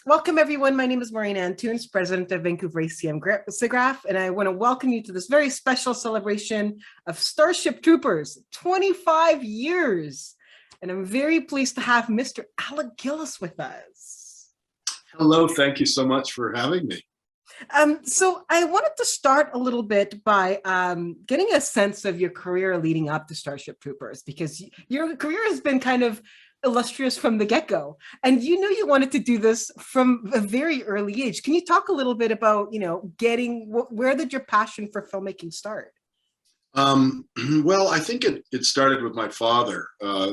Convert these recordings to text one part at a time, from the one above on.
Welcome, everyone. My name is Maureen Antunes, president of Vancouver ACM SIGGRAPH, and I want to welcome you to this very special celebration of Starship Troopers, 25 years. And I'm very pleased to have Mr. Alec Gillis with us. Hello, thank you so much for having me. So I wanted to start a little bit by getting a sense of your career leading up to Starship Troopers, because your career has been kind of illustrious from the get-go, and you knew you wanted to do this from a very early age. Can you talk a little bit about, where did your passion for filmmaking start? Well, I think it started with my father.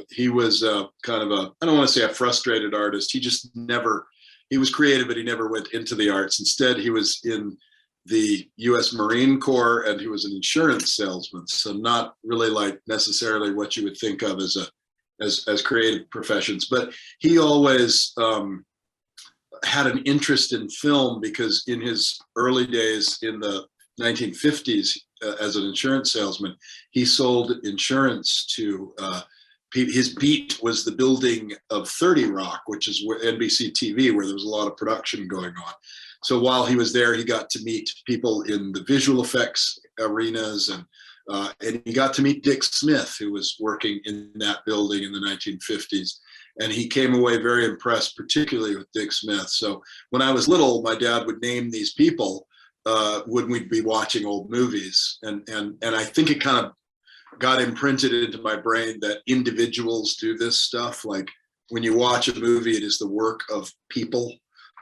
He was kind of I don't want to say a frustrated artist. He was creative, but he never went into the arts. Instead, he was in the U.S. Marine Corps, and he was an insurance salesman. So not really like necessarily what you would think of as creative professions. But he always had an interest in film, because in his early days in the 1950s, as an insurance salesman, he sold insurance to his beat was the building of 30 Rock, which is NBC TV, where there was a lot of production going on. So while he was there, he got to meet people in the visual effects arenas, and he got to meet Dick Smith, who was working in that building in the 1950s. And he came away very impressed, particularly with Dick Smith. So when I was little, my dad would name these people when we'd be watching old movies. And I think it kind of got imprinted into my brain that individuals do this stuff. Like when you watch a movie, it is the work of people,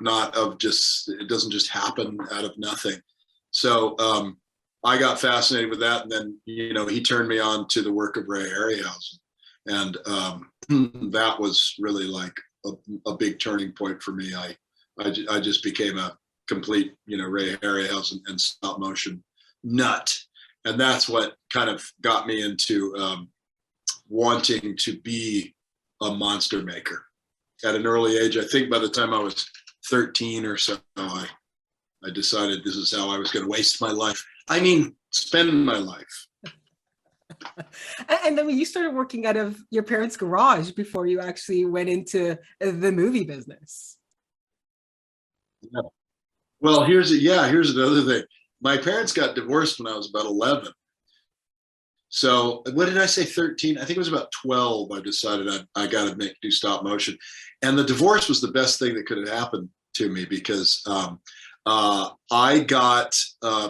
not of it doesn't just happen out of nothing. So I got fascinated with that. And then, he turned me on to the work of Ray Harryhausen. And that was really like a big turning point for me. I just became a complete, Ray Harryhausen and stop motion nut. And that's what kind of got me into wanting to be a monster maker at an early age. I think by the time I was 13 or so, I decided this is how I was going to waste my life. I mean, spend my life. And then when you started working out of your parents' garage before you actually went into the movie business. Yeah. Well, here's another thing. My parents got divorced when I was about 11. So what did I say, 13? I think it was about 12. I decided I got to do stop motion. And the divorce was the best thing that could have happened to me, because my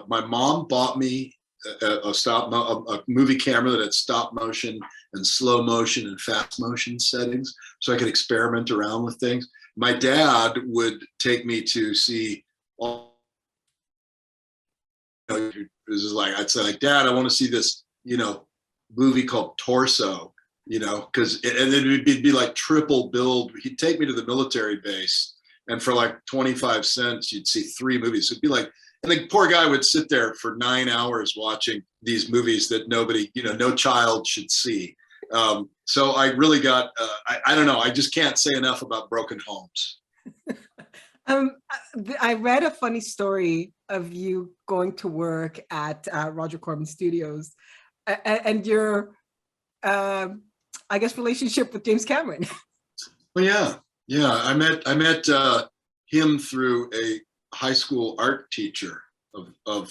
mom bought me a movie camera that had stop motion and slow motion and fast motion settings, so I could experiment around with things. My dad would take me to see this is like, I'd say, like, Dad, I want to see this, movie called Torso, because and then it'd be like triple build. He'd take me to the military base, and for like 25 cents, you'd see 3 movies. It'd be like, and the poor guy would sit there for 9 hours watching these movies that nobody, no child should see. So I really got, I don't know, I just can't say enough about broken homes. I read a funny story of you going to work at Roger Corman Studios and your, I guess, relationship with James Cameron. Well, yeah. I met him through a high school art teacher of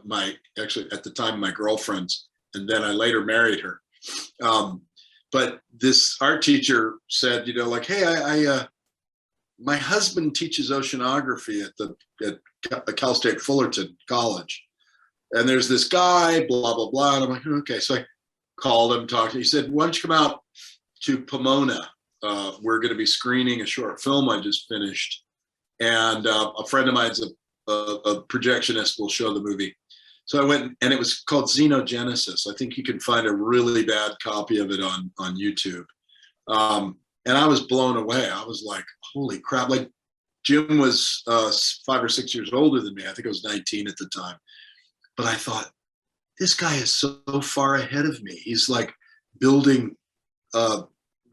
my, actually at the time, my girlfriend's, and then I later married her. But this art teacher said, like, hey, my husband teaches oceanography at Cal State Fullerton College. And there's this guy, blah, blah, blah. And I'm like, okay. So I called him, talked to him. He said, why don't you come out to Pomona? We're going to be screening a short film I just finished. And a friend of mine's a projectionist, will show the movie. So I went, and it was called Xenogenesis. I think you can find a really bad copy of it on YouTube. And I was blown away. I was like, holy crap. Like, Jim was 5 or 6 years older than me. I think I was 19 at the time. But I thought, this guy is so far ahead of me. He's like building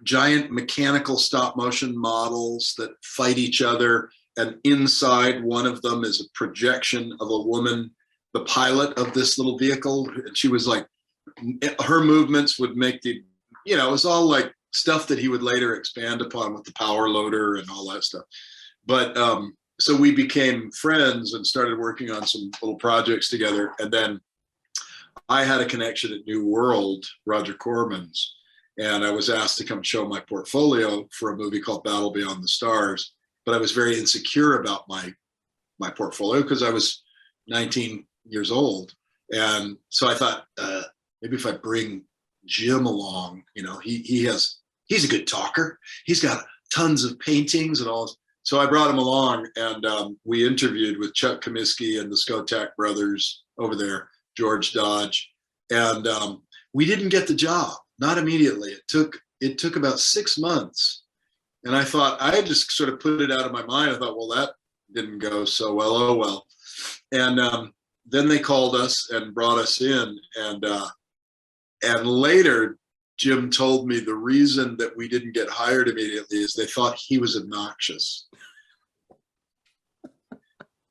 giant mechanical stop motion models that fight each other. And inside one of them is a projection of a woman, the pilot of this little vehicle. And she was like, her movements would make it was all like stuff that he would later expand upon with the power loader and all that stuff. But so we became friends and started working on some little projects together. And then I had a connection at New World, Roger Corman's, and I was asked to come show my portfolio for a movie called Battle Beyond the Stars. But I was very insecure about my portfolio because I was 19 years old. And so I thought, maybe if I bring Jim along, he's a good talker. He's got tons of paintings and all. So I brought him along, and we interviewed with Chuck Comiskey and the Skotak brothers over there, George Dodge, and we didn't get the job. Not immediately. It took about 6 months, and I thought, I just sort of put it out of my mind. I thought, well, that didn't go so well. Oh well. And then they called us and brought us in, and later Jim told me the reason that we didn't get hired immediately is they thought he was obnoxious,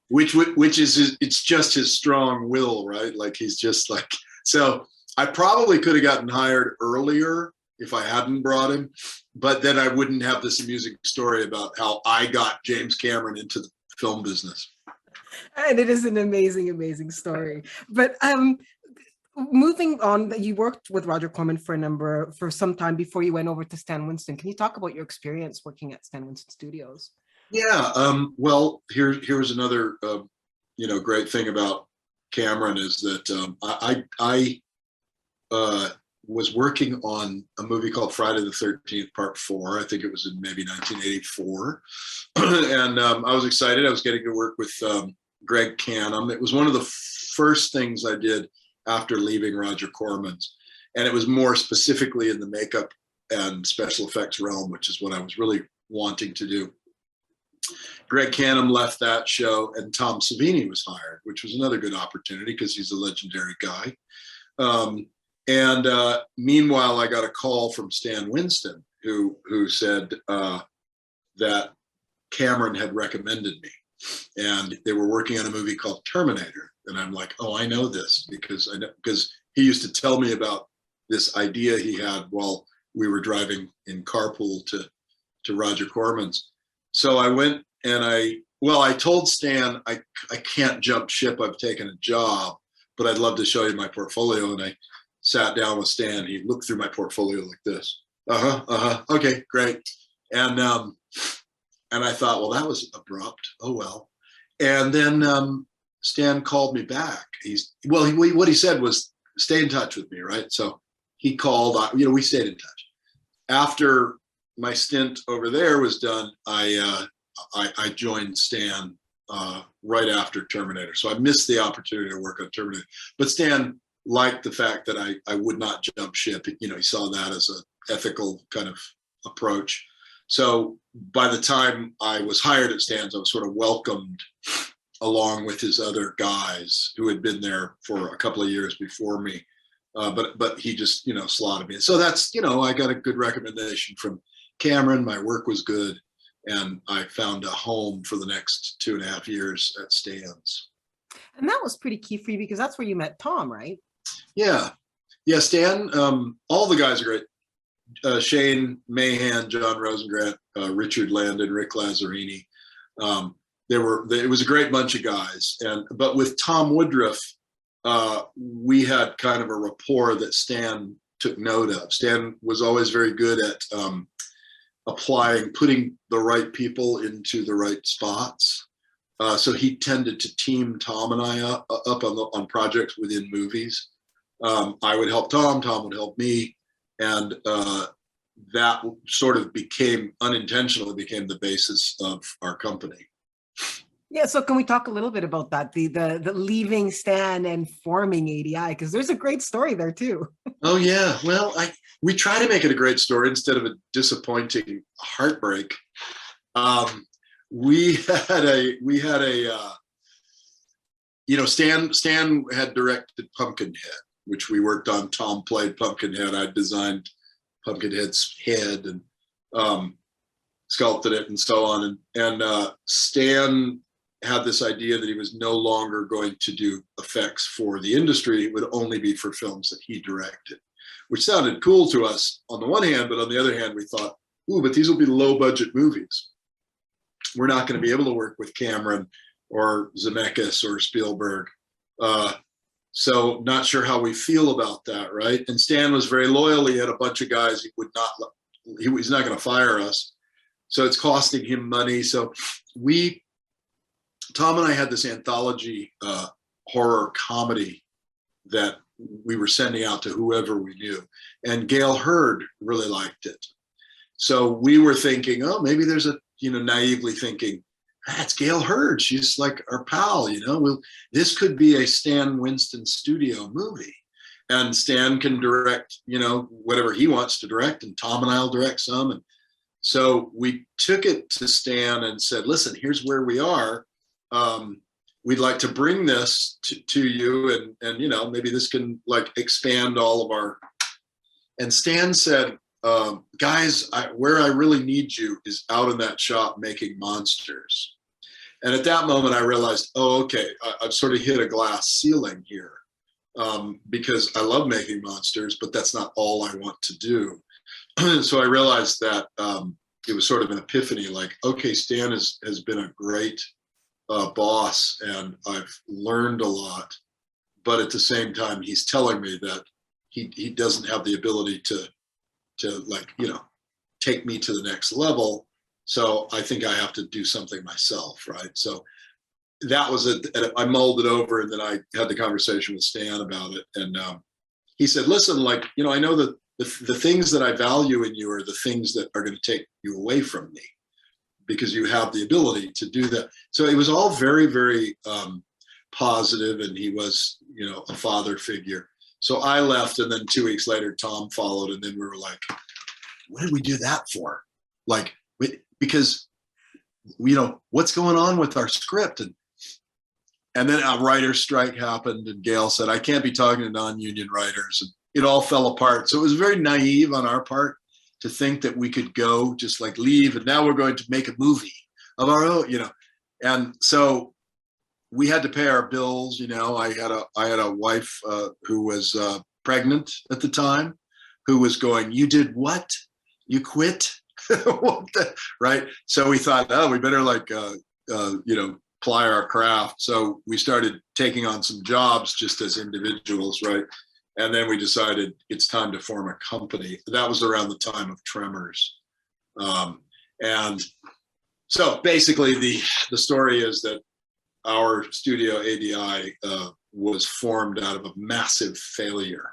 which is it's just his strong will, right? Like he's just like, so I probably could have gotten hired earlier if I hadn't brought him, but then I wouldn't have this amusing story about how I got James Cameron into the film business. And it is an amazing, amazing story. But moving on, you worked with Roger Corman for some time before you went over to Stan Winston. Can you talk about your experience working at Stan Winston Studios? Yeah, well, here's another great thing about Cameron is that I was working on a movie called Friday the 13th Part 4. I think it was in maybe 1984, and I was excited. I was getting to work with Greg Canham. It was one of the first things I did after leaving Roger Corman's, and it was more specifically in the makeup and special effects realm, which is what I was really wanting to do. Greg Canham left that show, and Tom Savini was hired, which was another good opportunity because he's a legendary guy. Meanwhile, I got a call from Stan Winston, who said that Cameron had recommended me, and they were working on a movie called Terminator. And I'm like, oh, I know this because he used to tell me about this idea he had while we were driving in carpool to Roger Corman's. So I went and I told Stan, I can't jump ship. I've taken a job, but I'd love to show you my portfolio. And I sat down with Stan. He looked through my portfolio like this. Okay, great. And I thought, well, that was abrupt. Oh well. And then Stan called me back. What he said was, stay in touch with me, right? So he called. We stayed in touch. After my stint over there was done, I joined Stan right after Terminator. So I missed the opportunity to work on Terminator. But Stan liked the fact that I would not jump ship. He saw that as an ethical kind of approach. So by the time I was hired at Stan's, I was sort of welcomed along with his other guys who had been there for a couple of years before me. But he just, slotted me. So that's, I got a good recommendation from Cameron. My work was good, and I found a home for the next 2.5 years at Stan's. And that was pretty key for you because that's where you met Tom, right? Yeah, Stan. All the guys are great. Shane Mahan, John Rosengrant, Richard Landon, Rick Lazzarini. It was a great bunch of guys, but with Tom Woodruff, we had kind of a rapport that Stan took note of. Stan was always very good at putting the right people into the right spots. So he tended to team Tom and I up on projects within movies. I would help Tom would help me, and that sort of unintentionally became the basis of our company. Yeah, so can we talk a little bit about that, the leaving Stan and forming ADI, because there's a great story there too. Oh yeah, well, we try to make it a great story instead of a disappointing heartbreak. We had a Stan had directed Pumpkinhead, which we worked on. Tom played Pumpkinhead. I designed Pumpkinhead's head and sculpted it and so on. And Stan had this idea that he was no longer going to do effects for the industry. It would only be for films that he directed, which sounded cool to us on the one hand, but on the other hand, we thought, ooh, but these will be low budget movies. we're not going to be able to work with Cameron or Zemeckis or Spielberg. So not sure how we feel about that, right? And Stan was very loyal. He had a bunch of guys he would not, he's not going to fire us. So it's costing him money. So Tom and I had this anthology horror comedy that we were sending out to whoever we knew. And Gail Hurd really liked it. So we were thinking, oh, maybe there's a, naively thinking, that's Gail Hurd. She's like our pal, this could be a Stan Winston studio movie. And Stan can direct, whatever he wants to direct, and Tom and I'll direct some. And so we took it to Stan and said, listen, here's where we are. We'd like to bring this to you, and maybe this can like expand all of our. And Stan said, guys, where I really need you is out in that shop making monsters. And at that moment, I realized, oh, okay, I've sort of hit a glass ceiling here, because I love making monsters, but that's not all I want to do. So I realized that it was sort of an epiphany, like, okay, Stan has been a great boss, and I've learned a lot, but at the same time, he's telling me that he doesn't have the ability to like, take me to the next level. So I think I have to do something myself, right? So that was it. I mulled it over, and then I had the conversation with Stan about it. And he said, listen, like, I know that the things that I value in you are the things that are going to take you away from me, because you have the ability to do that. So it was all very, very positive, and he was, a father figure. So I left, and then 2 weeks later, Tom followed, and then we were like, what did we do that for? Like, because, what's going on with our script? And then a writer's strike happened, and Gail said, I can't be talking to non-union writers. And it all fell apart. So it was very naive on our part to think that we could go just like leave, and now we're going to make a movie of our own, And so we had to pay our bills. I had a wife who was pregnant at the time, who was going, you did what? You quit? What the? Right? So we thought, oh, we better like, ply our craft. So we started taking on some jobs just as individuals, right? And then we decided it's time to form a company. That was around the time of Tremors. And so basically the story is that our studio ADI was formed out of a massive failure.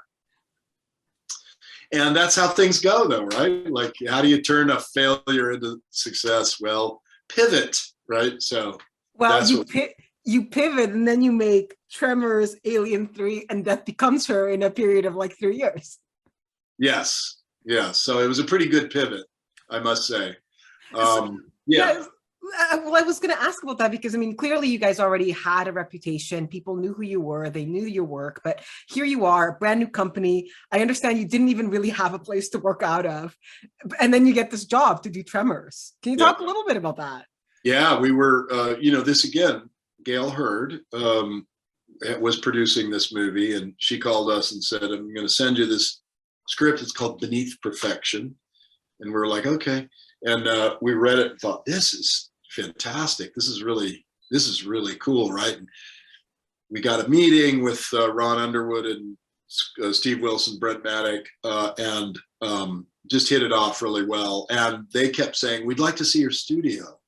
And that's how things go though, right? Like, how do you turn a failure into success? Well, pivot, right? So well, you pivot, and then you make Tremors, Alien 3, and Death Becomes Her in a period of like 3 years. Yes. So it was a pretty good pivot, I must say. Yeah. Well, I was going to ask about that because, clearly you guys already had a reputation. People knew who you were. They knew your work. But here you are, a brand new company. I understand you didn't even really have a place to work out of. And then you get this job to do Tremors. Can you talk a little bit about that? Yeah, we were, this again, Gail Hurd was producing this movie, and she called us and said, I'm going to send you this script. It's called Beneath Perfection. And we were like, okay. And we read it and thought, this is fantastic. This is really cool, right? And we got a meeting with Ron Underwood and Steve Wilson, Brent Maddock, and just hit it off really well. And they kept saying, we'd like to see your studio.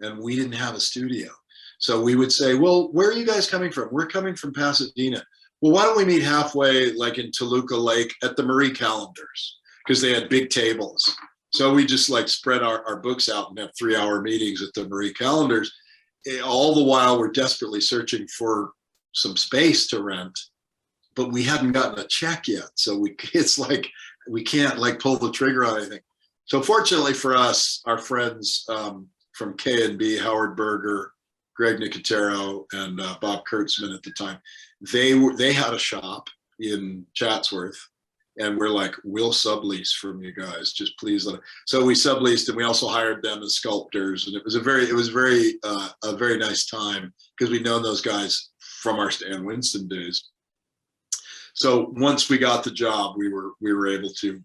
And we didn't have a studio. So we would say, well, where are you guys coming from? We're coming from Pasadena. Well, why don't we meet halfway, like in Toluca Lake at the Marie Callender's, because they had big tables. So we just like spread our books out and have 3-hour meetings at the Marie Callender's. All the while we're desperately searching for some space to rent, but we hadn't gotten a check yet. So it's like, we can't like pull the trigger on anything. So fortunately for us, our friends from K&B, Howard Berger, Greg Nicotero, and Bob Kurtzman at the time, they had a shop in Chatsworth, and we're like, we'll sublease from you guys, just please let it. So we subleased, and we also hired them as sculptors, and it was a very nice time because we'd known those guys from our Stan Winston days. So once we got the job, we were able to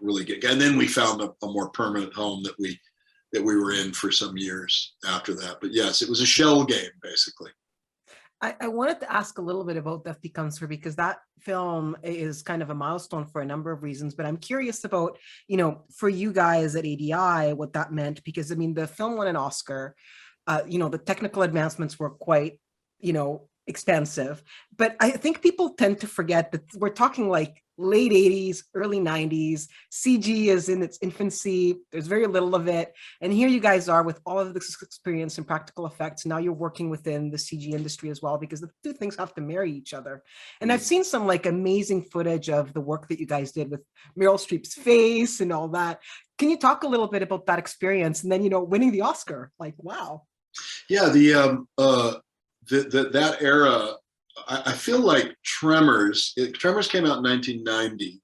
really get, and then we found a more permanent home that we that we were in for some years after that. But yes, it was a shell game, basically. I wanted to ask a little bit about Death Becomes Her, because that film is kind of a milestone for a number of reasons. But I'm curious about, for you guys at ADI, what that meant, because I mean, the film won an Oscar. The technical advancements were quite, expensive. But I think people tend to forget that we're talking like late 80s, early 90s. CG is in its infancy. There's very little of it. And here you guys are with all of this experience in practical effects. Now you're working within the CG industry as well, because the two things have to marry each other. And I've seen some like amazing footage of the work that you guys did with Meryl Streep's face and all that. Can you talk a little bit about that experience? And then, winning the Oscar, like, wow. Yeah, that era, I feel like Tremors came out in 1990.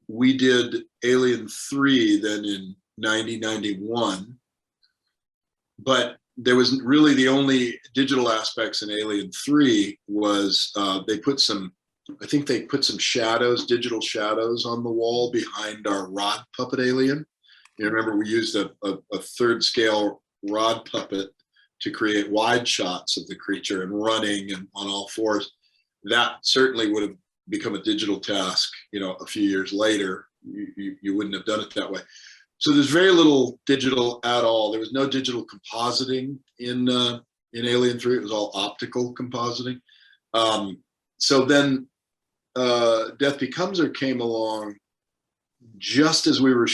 We did Alien 3 then in 91. But there was really the only digital aspects in Alien 3 was they put some shadows, digital shadows on the wall behind our rod puppet alien. You remember we used a third scale rod puppet to create wide shots of the creature and running and on all fours. That certainly would have become a digital task, a few years later. You wouldn't have done it that way. So there's very little digital at all. There was no digital compositing in Alien 3. It was all optical compositing. So then Death Becomes Her came along just as we were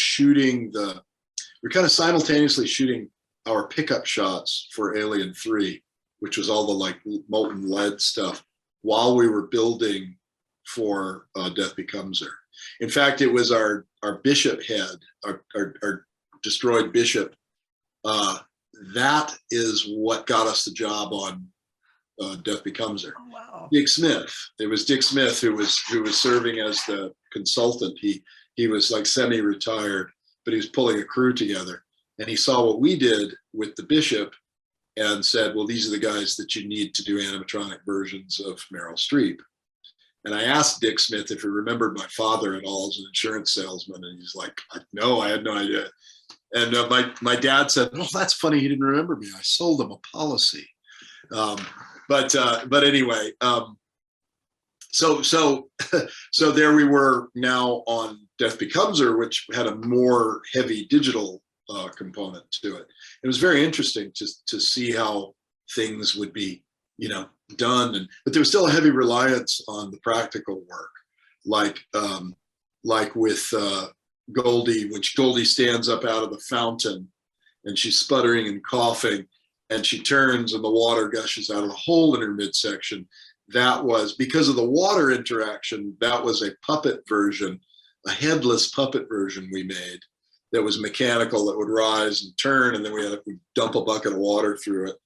we're kind of simultaneously shooting our pickup shots for Alien 3, which was all the like molten lead stuff, while we were building for Death Becomes Her. In fact, it was our bishop head, our destroyed bishop. That is what got us the job on Death Becomes Her. Oh, wow. Dick Smith. It was Dick Smith who was serving as the consultant. He was like semi-retired, but he was pulling a crew together. And he saw what we did with the bishop and said, well, these are the guys that you need to do animatronic versions of Meryl Streep. And I asked Dick Smith if he remembered my father at all as an insurance salesman. And he's like, no, I had no idea. And my dad said, well, that's funny. He didn't remember me. I sold him a policy. But anyway, so there we were now on Death Becomes Her, which had a more heavy digital component to it. It was very interesting to see how things would be, done, but there was still a heavy reliance on the practical work, like with Goldie, when Goldie stands up out of the fountain and she's sputtering and coughing, and she turns and the water gushes out of the hole in her midsection. That was because of the water interaction. That was a puppet version, a headless puppet version we made that was mechanical, that would rise and turn, and then we'd dump a bucket of water through it.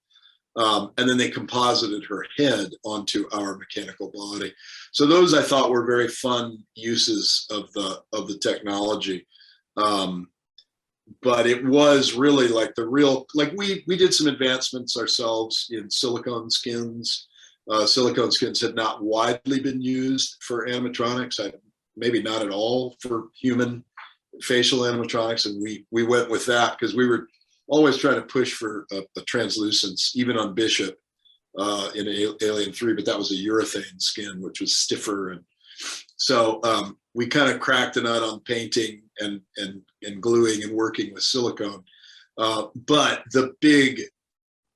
And then they composited her head onto our mechanical body. So those I thought were very fun uses of the technology. But it was really like we did some advancements ourselves in silicone skins. Silicone skins had not widely been used for animatronics, maybe not at all for human facial animatronics, and we went with that because we were always trying to push for a translucence, even on Bishop in Alien 3, but that was a urethane skin, which was stiffer. And so we kind of cracked the nut on painting and gluing and working with silicone. But the big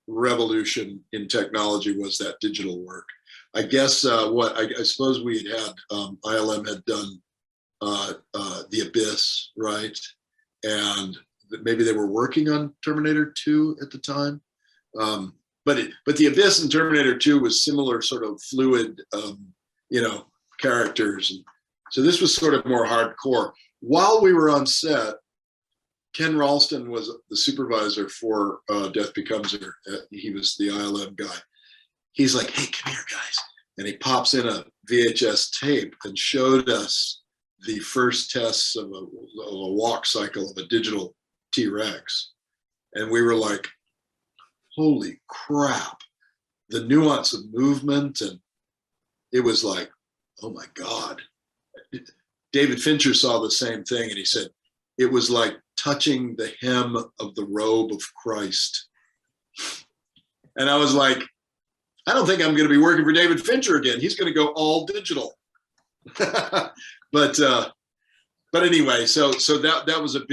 revolution in technology was that digital work. I guess I suppose we had ILM had done The Abyss, right? And maybe they were working on Terminator 2 at the time. But The Abyss and Terminator 2 was similar sort of fluid, characters. And so this was sort of more hardcore. While we were on set, Ken Ralston was the supervisor for Death Becomes Her. He was the ILM guy. He's like, hey, come here, guys. And he pops in a VHS tape and showed us the first tests of a walk cycle of a digital T-Rex. And we were like, holy crap. The nuance of movement, and it was like, oh my God. David Fincher saw the same thing, and he said, it was like touching the hem of the robe of Christ. And I was like, I don't think I'm going to be working for David Fincher again. He's going to go all digital. but anyway, so that was a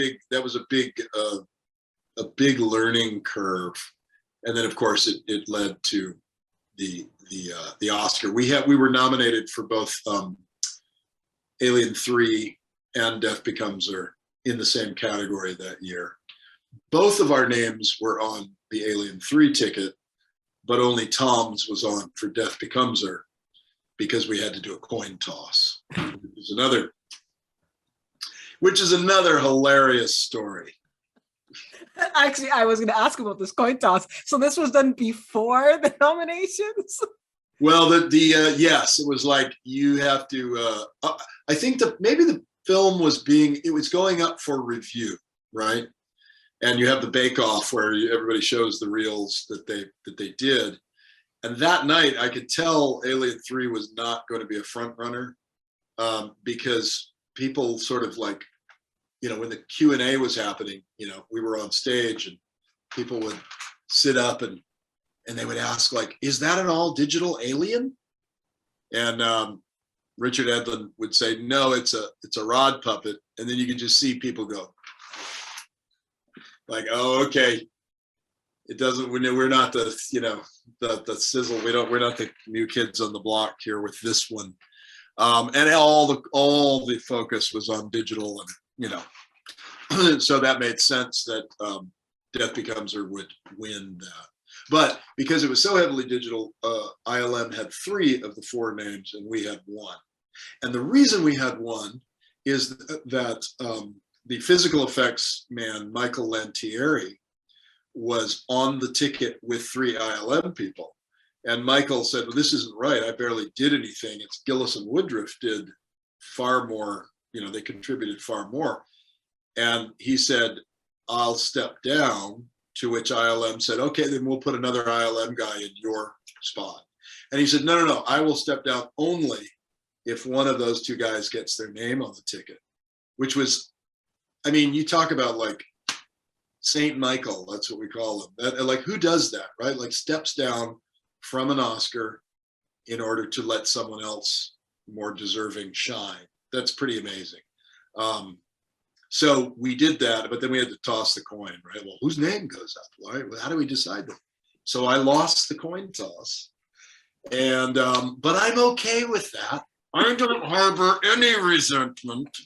big learning curve. And then of course it led to the Oscar. We were nominated for both Alien 3 and Death Becomes Her in the same category that year. Both of our names were on the Alien 3 ticket, but only Tom's was on for Death Becomes Her because we had to do a coin toss, which is another hilarious story. Actually, I was going to ask about this coin toss. So this was done before the nominations? Well, yes, it was like you have to. I think maybe the film was going up for review, right? And you have the bake-off where everybody shows the reels that they did. And that night, I could tell Alien 3 was not going to be a front runner because people sort of like, when the Q&A was happening, we were on stage and people would sit up and they would ask like, is that an all digital Alien? And Richard Edlund would say, no, it's a rod puppet. And then you could just see people go like, oh, okay. It doesn't, we're not the sizzle. We're not the new kids on the block here with this one. And all the focus was on digital and, so that made sense that Death Becomes Her would win that. But because it was so heavily digital, ILM had 3 of the 4 names and we had 1. And the reason we had 1 is that the physical effects man, Michael Lantieri, was on the ticket with 3 ILM people. And Michael said, well, this isn't right. I barely did anything. It's Gillis and Woodruff did far more, they contributed far more. And he said, I'll step down, to which ILM said, okay, then we'll put another ILM guy in your spot. And he said, no, I will step down only if one of those 2 guys gets their name on the ticket, which was, you talk about like Saint Michael, that's what we call him. Like, who does that, right? Like steps down from an Oscar in order to let someone else more deserving shine. That's pretty amazing. So we did that, but then we had to toss the coin, right? Well, whose name goes up? Why? How do we decide that? So I lost the coin toss, and but I'm okay with that. I don't harbor any resentment.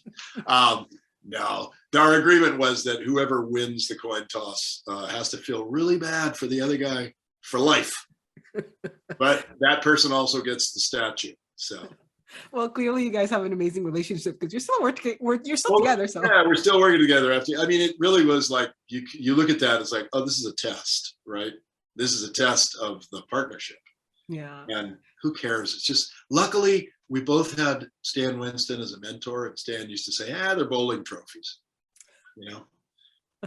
No, our agreement was that whoever wins the coin toss has to feel really bad for the other guy for life. But that person also gets the statue. So. Well, clearly you guys have an amazing relationship because you're still together. So yeah, we're still working together after. It really was like you look at that, it's like, oh, this is a test, right? This is a test of the partnership. Yeah. And who cares? It's just, luckily we both had Stan Winston as a mentor, and Stan used to say, they're bowling trophies,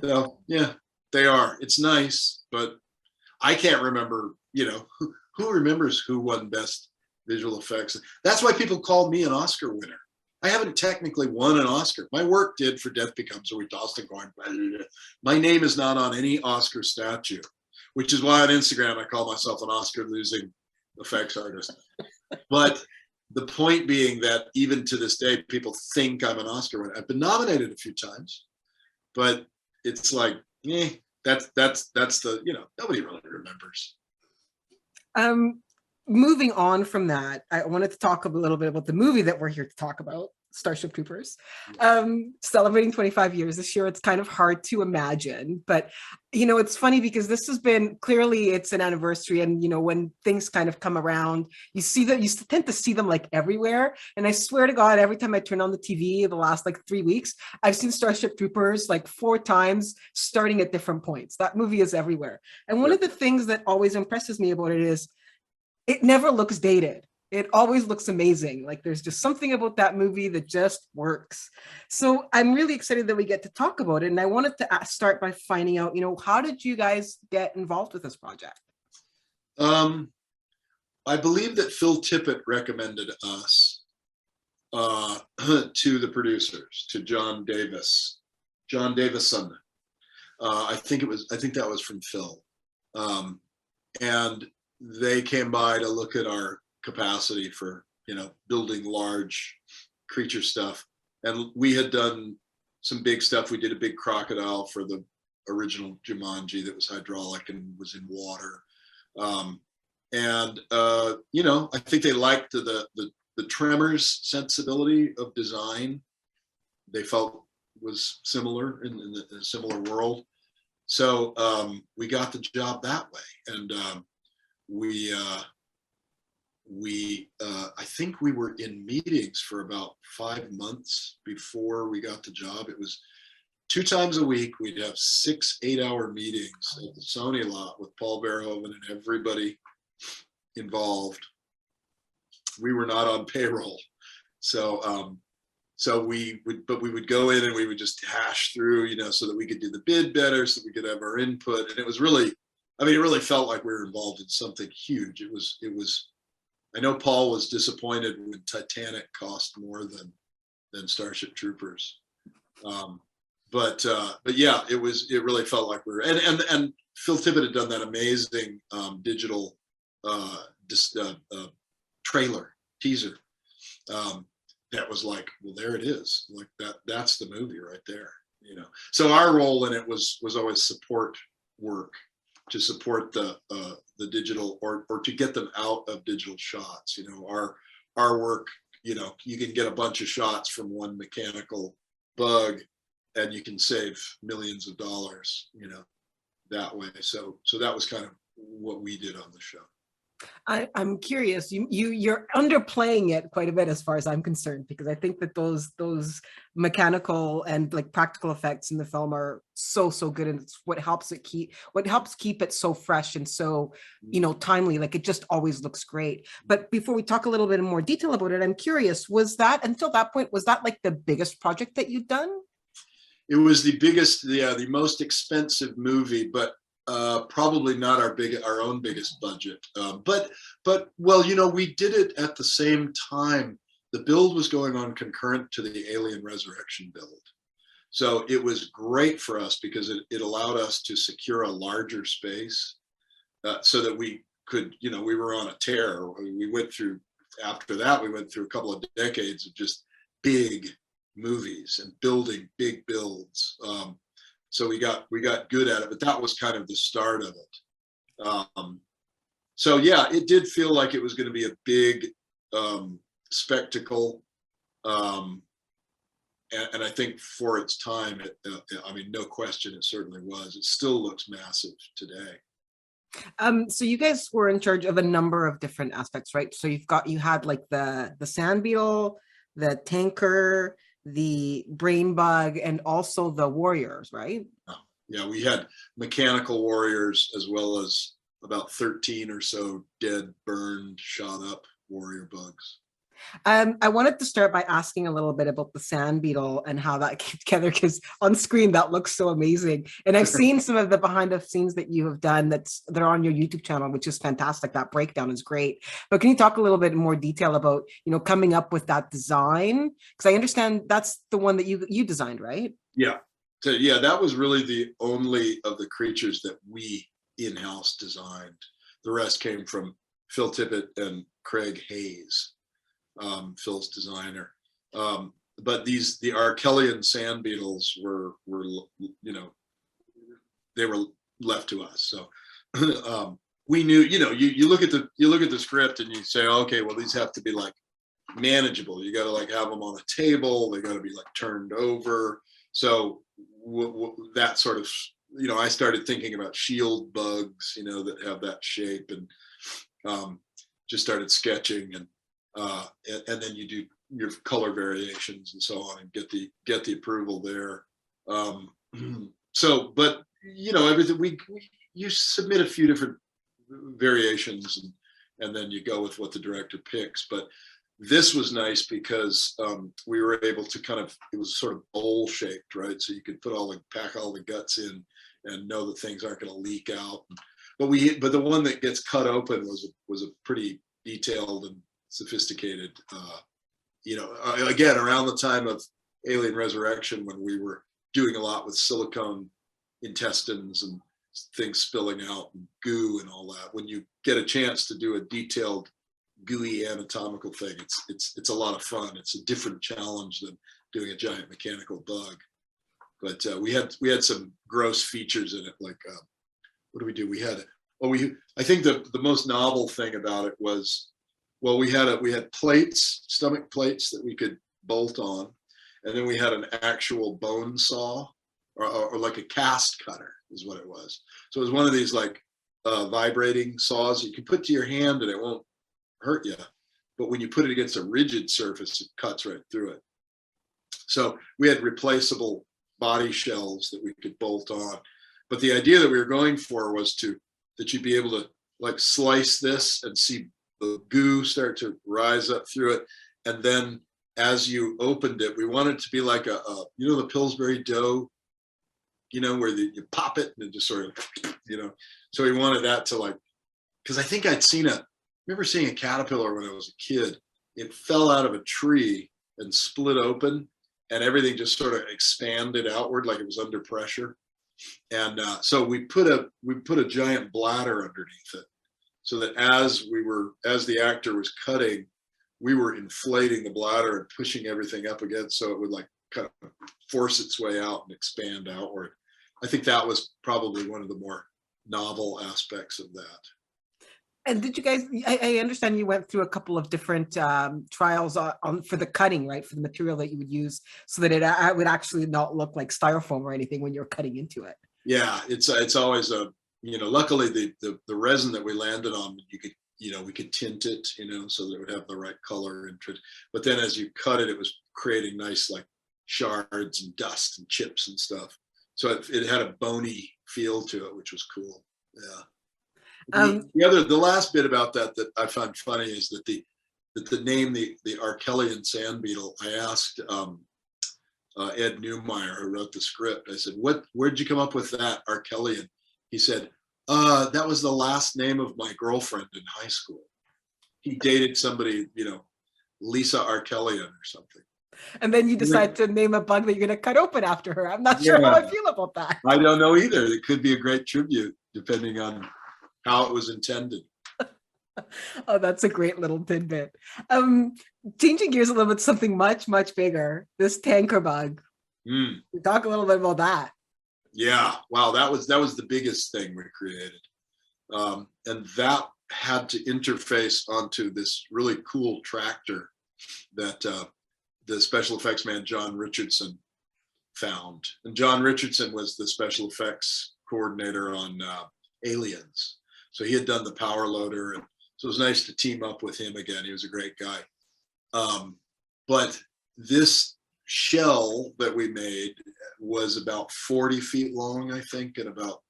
So yeah, they are. It's nice, but I can't remember, who remembers who won best visual effects. That's why people called me an Oscar winner. I haven't technically won an Oscar. My work did for Death Becomes Her. We tossed a coin. My name is not on any Oscar statue, which is why on Instagram I call myself an Oscar losing effects artist. But the point being that even to this day, people think I'm an Oscar winner. I've been nominated a few times, but it's like, that's the, nobody really remembers. Moving on from that, I wanted to talk a little bit about the movie that we're here to talk about, Starship Troopers. Celebrating 25 years this year. It's kind of hard to imagine, but it's funny because this has been, clearly it's an anniversary, and when things kind of come around, you tend to see them like everywhere. And I swear to God, every time I turn on the TV the last like 3 weeks, I've seen Starship Troopers like 4 times, starting at different points. That movie is everywhere. And one of the things that always impresses me about it is it never looks dated. It always looks amazing. Like there's just something about that movie that just works. So I'm really excited that we get to talk about it. And I wanted to start by finding out, how did you guys get involved with this project? I believe that Phil Tippett recommended us to the producers, to John John Davison. I think that was from Phil. And they came by to look at our capacity for, building large creature stuff. And we had done some big stuff. We did a big crocodile for the original Jumanji that was hydraulic and was in water. I think they liked the Tremors sensibility of design. They felt was similar in a similar world. So we got the job that way. And I think we were in meetings for about 5 months before we got the job. It was 2 times a week. We'd have 6 8-hour meetings at the Sony lot with Paul Verhoeven and everybody involved. We were not on payroll. So we would go in and we would just hash through, so that we could do the bid better, so that we could have our input. And it was really, it really felt like we were involved in something huge. It was, I know Paul was disappointed when Titanic cost more than Starship Troopers. But yeah, it really felt like we were, and Phil Tippett had done that amazing digital trailer teaser. That was like, well, there it is. Like that's the movie right there, So our role in it was always support work, to support the digital or to get them out of digital shots. Our work, you can get a bunch of shots from one mechanical bug and you can save millions of dollars, that way. So that was kind of what we did on the show. I'm curious. You're underplaying it quite a bit, as far as I'm concerned, because I think that those mechanical and like practical effects in the film are so good, and it's what helps keep it so fresh and so timely. Like it just always looks great. But before we talk a little bit in more detail about it, I'm curious: was that until that point, was that like the biggest project that you'd done? It was the biggest, the most expensive movie, but probably not our own biggest budget. But well, we did it at the same time. The build was going on concurrent to the Alien Resurrection build. So it was great for us because it allowed us to secure a larger space so that we could, we were on a tear. After that, we went through a couple of decades of just big movies and building big builds. So we got good at it, but that was kind of the start of it. So yeah, it did feel like it was going to be a big spectacle, and I think for its time, no question, it certainly was. It still looks massive today. So you guys were in charge of a number of different aspects, right? So you had like the sand beetle, the tanker, the brain bug, and also the warriors, right? Yeah, we had mechanical warriors as well as about 13 or so dead, burned, shot up warrior bugs. I wanted to start by asking a little bit about the sand beetle and how that came together, because on screen that looks so amazing. And I've seen some of the behind the scenes that you have done they're on your YouTube channel, which is fantastic. That breakdown is great. But can you talk a little bit in more detail about, coming up with that design? Because I understand that's the one that you designed, right? Yeah. So yeah, that was really the only of the creatures that we in-house designed. The rest came from Phil Tippett and Craig Hayes, Phil's designer. But the Arkelian sand beetles were they were left to us. So we knew, you look at the script and you say, okay, well, these have to be like manageable. You got to like have them on a table. They got to be like turned over. So that sort of, I started thinking about shield bugs, that have that shape, and just started sketching, and then you do your color variations and so on, and get the approval there. So, but everything you submit a few different variations, and then you go with what the director picks. But this was nice because we were able to it was sort of bowl shaped, right? So you could pack all the guts in and know that things aren't going to leak out. But the one that gets cut open was a pretty detailed and sophisticated, again, around the time of Alien Resurrection, when we were doing a lot with silicone intestines and things spilling out and goo and all that. When you get a chance to do a detailed gooey anatomical thing, it's a lot of fun. It's a different challenge than doing a giant mechanical bug. But we had some gross features in it, like what do we do? I think the most novel thing about it was, well, we had plates, stomach plates that we could bolt on, and then we had an actual bone saw, or like a cast cutter is what it was. So it was one of these like vibrating saws you can put to your hand and it won't hurt you, but when you put it against a rigid surface, it cuts right through it. So we had replaceable body shells that we could bolt on. But the idea that we were going for was that you'd be able to like slice this and see the goo start to rise up through it. And then as you opened it, we wanted it to be like the Pillsbury dough, where you pop it and it just sort of, so we wanted that to like, because I think I remember seeing a caterpillar when I was a kid. It fell out of a tree and split open, and everything just sort of expanded outward like it was under pressure. And so we put a giant bladder underneath it, so that as the actor was cutting, we were inflating the bladder and pushing everything up against, so it would like kind of force its way out and expand outward. I think that was probably one of the more novel aspects of that. And did you guys, I understand you went through a couple of different trials for the cutting, right? For the material that you would use, so that it would actually not look like styrofoam or anything when you're cutting into it. Yeah, it's always luckily the resin that we landed on, we could tint it, so that it would have the right color and but then as you cut it, it was creating nice like shards and dust and chips and stuff. So it had a bony feel to it, which was cool. Yeah. The last bit about that I find funny is that the name, the Arkelian sand beetle, I asked Ed Neumeyer, who wrote the script, I said, where'd you come up with that, Arkelian? He said, that was the last name of my girlfriend in high school. He dated somebody, Lisa Arkelian or something. And then you decide to name a bug that you're going to cut open after her. I'm not sure how I feel about that. I don't know either. It could be a great tribute, depending on how it was intended. Oh, that's a great little tidbit. Changing gears a little bit, something much, much bigger, this tanker bug. Talk a little bit about that. Yeah, wow, that was the biggest thing we created. And that had to interface onto this really cool tractor that the special effects man, John Richardson, found. And John Richardson was the special effects coordinator on Aliens. So he had done the power loader, and so it was nice to team up with him again. He was a great guy. But this shell that we made was about 40 feet long, I think, and about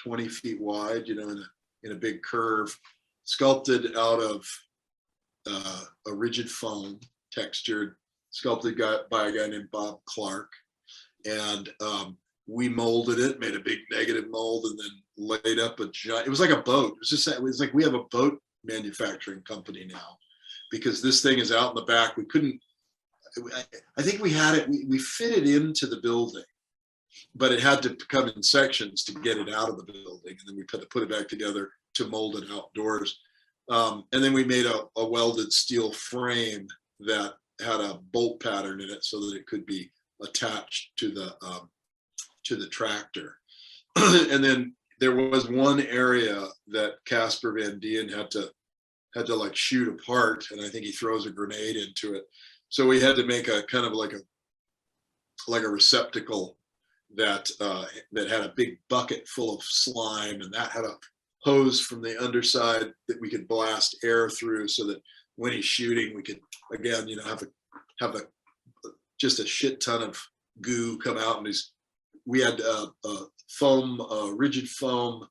20 feet wide, in a big curve, sculpted out of a rigid foam, textured, sculpted by a guy named Bob Clark. And we molded it, made a big negative mold, and then laid up a giant, it was like a boat. It was like we have a boat manufacturing company now, because this thing is out in the back. I think we had it, we fit it into the building, but it had to come in sections to get it out of the building. And then we put it back together to mold it outdoors. And then we made a welded steel frame that had a bolt pattern in it so that it could be attached to the tractor. And then there was one area that Casper Van Dien had to like shoot apart, and I think he throws a grenade into it. So we had to make a kind of like a receptacle that had a big bucket full of slime, and that had a hose from the underside that we could blast air through, so that when he's shooting, we could again, have just a shit ton of goo come out. And we had a rigid foam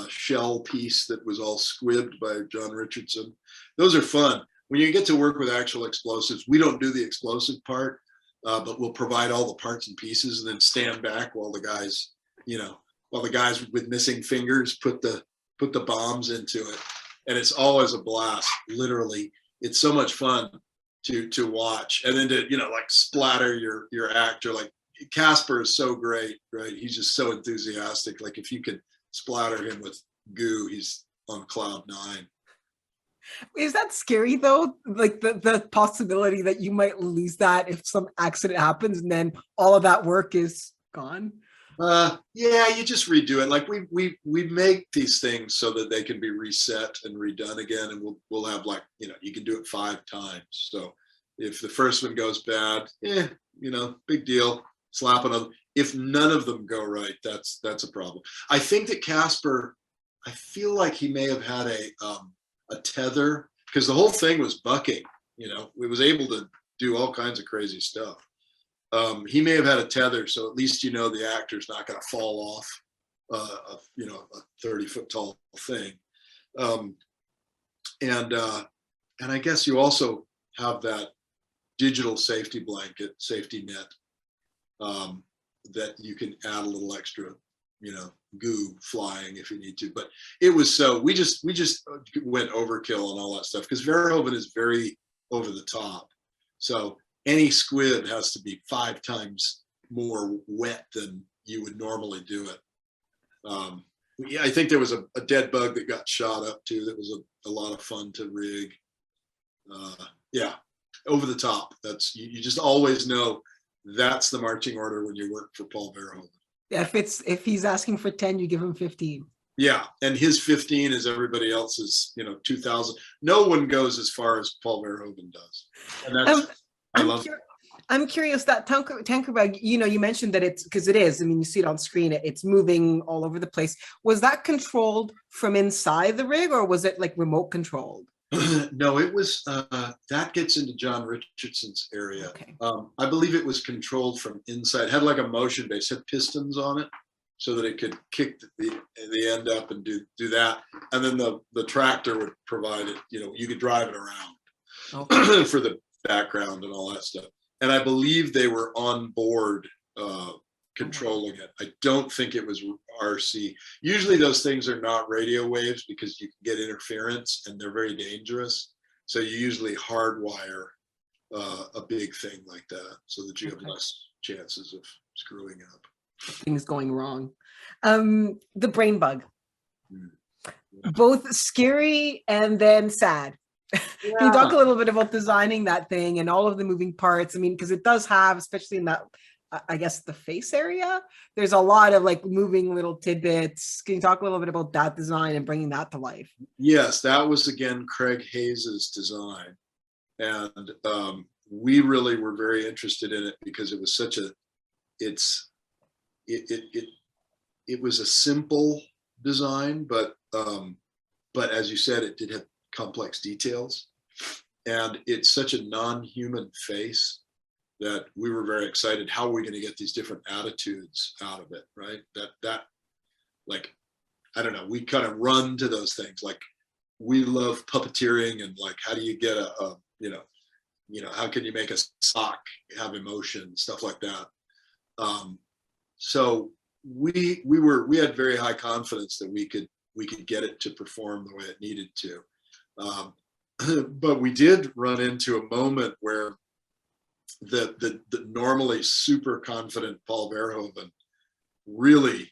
shell piece that was all squibbed by John Richardson. Those are fun. When you get to work with actual explosives, we don't do the explosive part, but we'll provide all the parts and pieces and then stand back while the guys with missing fingers put the bombs into it. And it's always a blast, literally. It's so much fun to watch. And then to, like splatter your actor, like Casper is so great, right? He's just so enthusiastic. Like if you could splatter him with goo, he's on cloud 9. Is that scary though? Like the possibility that you might lose that if some accident happens and then all of that work is gone? Yeah, you just redo it. Like we make these things so that they can be reset and redone again, and we'll have like, you can do it 5 times. So if the first one goes bad, big deal. Slap another. If none of them go right, that's a problem. I think that Casper, I feel like he may have had a tether, because the whole thing was bucking. It was able to do all kinds of crazy stuff. He may have had a tether, so at least the actor's not going to fall off a 30-foot tall thing. And I guess you also have that digital safety blanket, safety net, that you can add a little extra goo flying if you need to. But it was so we just went overkill on all that stuff, because Verhoeven is very over the top. So any squid has to be 5 times more wet than you would normally do it. Yeah, I think there was a dead bug that got shot up too. That was a lot of fun to rig. Yeah, over the top. That's you just always know that's the marching order when you work for Paul Verhoeven. Yeah, if he's asking for 10, you give him 15. Yeah, and his 15 is everybody else's, 2,000. No one goes as far as Paul Verhoeven does, and that's I love. I'm curious, that tanker bag, you mentioned that it's, because it is, I mean, you see it on screen, it's moving all over the place. Was that controlled from inside the rig, or was it like remote controlled? No, it was, that gets into John Richardson's area. Okay. I believe it was controlled from inside. It had like a motion base, had pistons on it so that it could kick the end up and do that. And then the tractor would provide it, you could drive it around. Okay. For the background and all that stuff. And I believe they were on board controlling it. I don't think it was RC. Usually those things are not radio waves because you can get interference and they're very dangerous. So you usually hardwire a big thing like that so that you have less chances of screwing up. Things going wrong. The brain bug. Both scary and then sad. Yeah. Can you talk a little bit about designing that thing and all of the moving parts? I mean, because it does have, especially in that, I guess, the face area, there's a lot of like moving little tidbits. Can you talk a little bit about that design and bringing that to life? Yes, that was, again, Craig Hayes's design. And we really were very interested in it because it was such it was a simple design, but as you said, it did have complex details, and it's such a non-human face that we were very excited. How are we going to get these different attitudes out of it, right? That like, I don't know, we kind of run to those things. Like, we love puppeteering, and like, how do you get how can you make a sock have emotion, stuff like that. So we had very high confidence that we could get it to perform the way it needed to. But we did run into a moment where the normally super confident Paul Verhoeven really,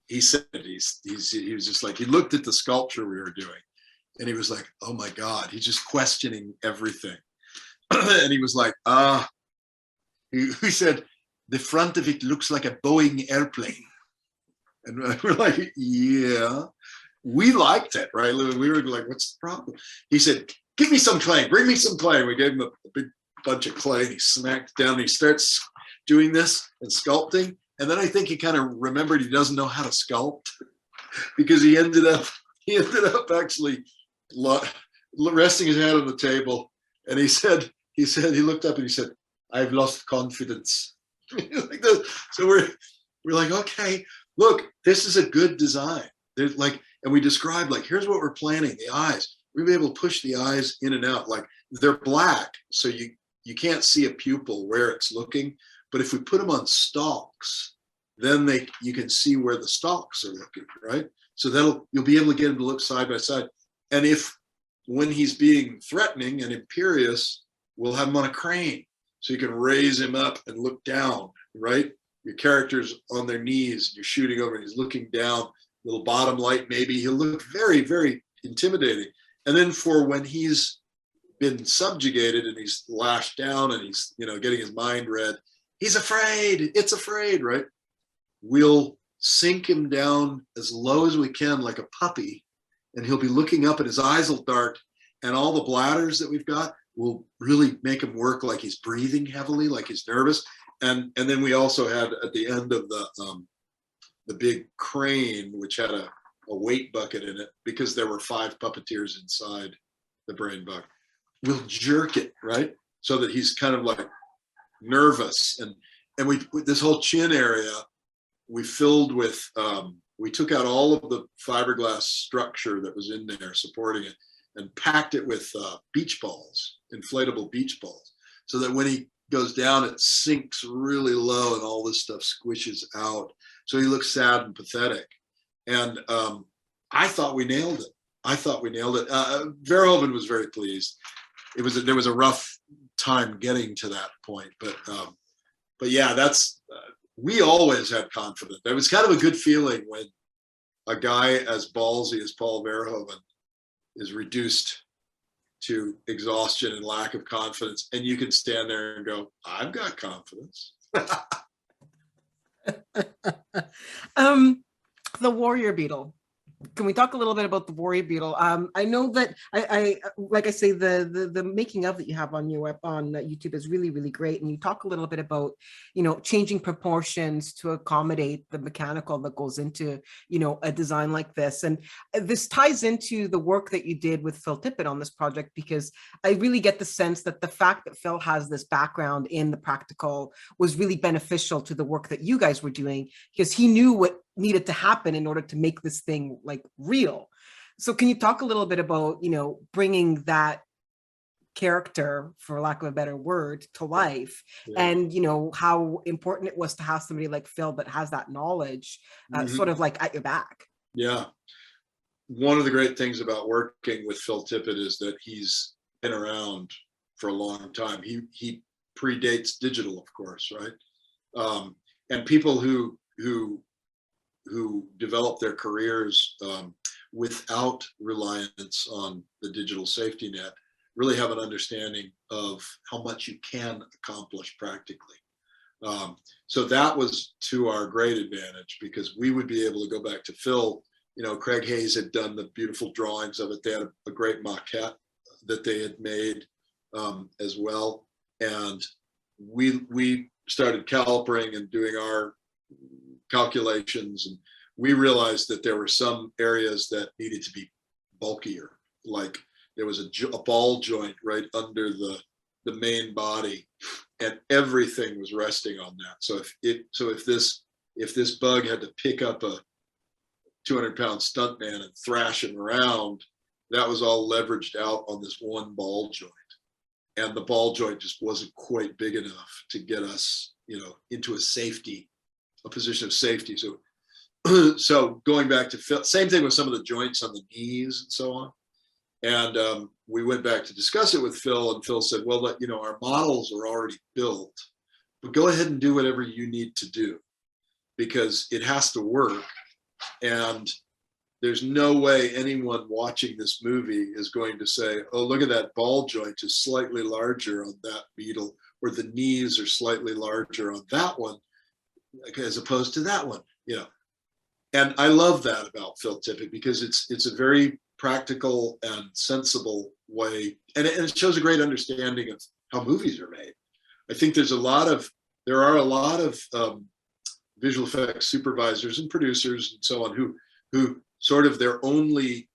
he said he was just like, he looked at the sculpture we were doing and he was like, oh my God, he's just questioning everything. And he was like, he said, the front of it looks like a Boeing airplane. And we're like, yeah. We liked it, right? We were like, what's the problem? He said, give me some clay, bring me some clay. We gave him a big bunch of clay. He smacked it down and he starts doing this and sculpting. And then I think he kind of remembered he doesn't know how to sculpt because he ended up actually resting his head on the table. And he looked up and he said, I've lost confidence. Like this. So we're like, okay, look, this is a good design. There's like, and we described, like, here's what we're planning, the eyes. We'll be able to push the eyes in and out. Like, they're black, so you can't see a pupil where it's looking. But if we put them on stalks, then you can see where the stalks are looking, right? So you'll be able to get them to look side by side. And when he's being threatening and imperious, we'll have him on a crane. So you can raise him up and look down right? Your character's on their knees, you're shooting over, and he's looking down, little bottom light, maybe. He'll look very, very intimidating. And then for when he's been subjugated and he's lashed down and he's, getting his mind read, he's afraid, it's afraid, right? We'll sink him down as low as we can, like a puppy, and he'll be looking up and his eyes will dart, and all the bladders that we've got will really make him work like he's breathing heavily, like he's nervous. And then we also had at the end of the big crane, which had a weight bucket in it, because there were 5 puppeteers inside the brain bucket. We'll jerk it, right? So that he's kind of like nervous. And we this whole chin area, we filled with, we took out all of the fiberglass structure that was in there supporting it and packed it with beach balls, inflatable beach balls, so that when he goes down, it sinks really low and all this stuff squishes out. So he looks sad and pathetic. And I thought we nailed it. Verhoeven was very pleased. There was a rough time getting to that point, but yeah, that's we always had confidence. It was kind of a good feeling when a guy as ballsy as Paul Verhoeven is reduced to exhaustion and lack of confidence, and you can stand there and go, I've got confidence. The warrior beetle. Can we talk a little bit about the warrior beetle? I know that I like I say, the making of that you have on your on YouTube is really, really great. And you talk a little bit about, changing proportions to accommodate the mechanical that goes into, a design like this. And this ties into the work that you did with Phil Tippett on this project, because I really get the sense that the fact that Phil has this background in the practical was really beneficial to the work that you guys were doing, because he knew what needed to happen in order to make this thing like real. So can you talk a little bit about, bringing that character, for lack of a better word, to life? Yeah. And, how important it was to have somebody like Phil that has that knowledge sort of like at your back. Yeah. One of the great things about working with Phil Tippett is that he's been around for a long time. He predates digital, of course, right? And people who develop their careers without reliance on the digital safety net really have an understanding of how much you can accomplish practically. So that was to our great advantage, because we would be able to go back to Phil. Craig Hayes had done the beautiful drawings of it. They had a great maquette that they had made as well. And we started calipering and doing our calculations, and we realized that there were some areas that needed to be bulkier, like there was a ball joint right under the main body, and everything was resting on that. So if this bug had to pick up a 200-pound stuntman and thrash him around, that was all leveraged out on this one ball joint, and the ball joint just wasn't quite big enough to get us, into a position of safety. So going back to Phil, same thing with some of the joints on the knees and so on. And we went back to discuss it with Phil, and Phil said, well, our models are already built, but go ahead and do whatever you need to do, because it has to work. And there's no way anyone watching this movie is going to say, oh, look at that ball joint is slightly larger on that beetle, or the knees are slightly larger on that one, as opposed to that one, And I love that about Phil Tippett, because it's a very practical and sensible way, and it shows a great understanding of how movies are made. I think there are a lot of visual effects supervisors and producers and so on who sort of their only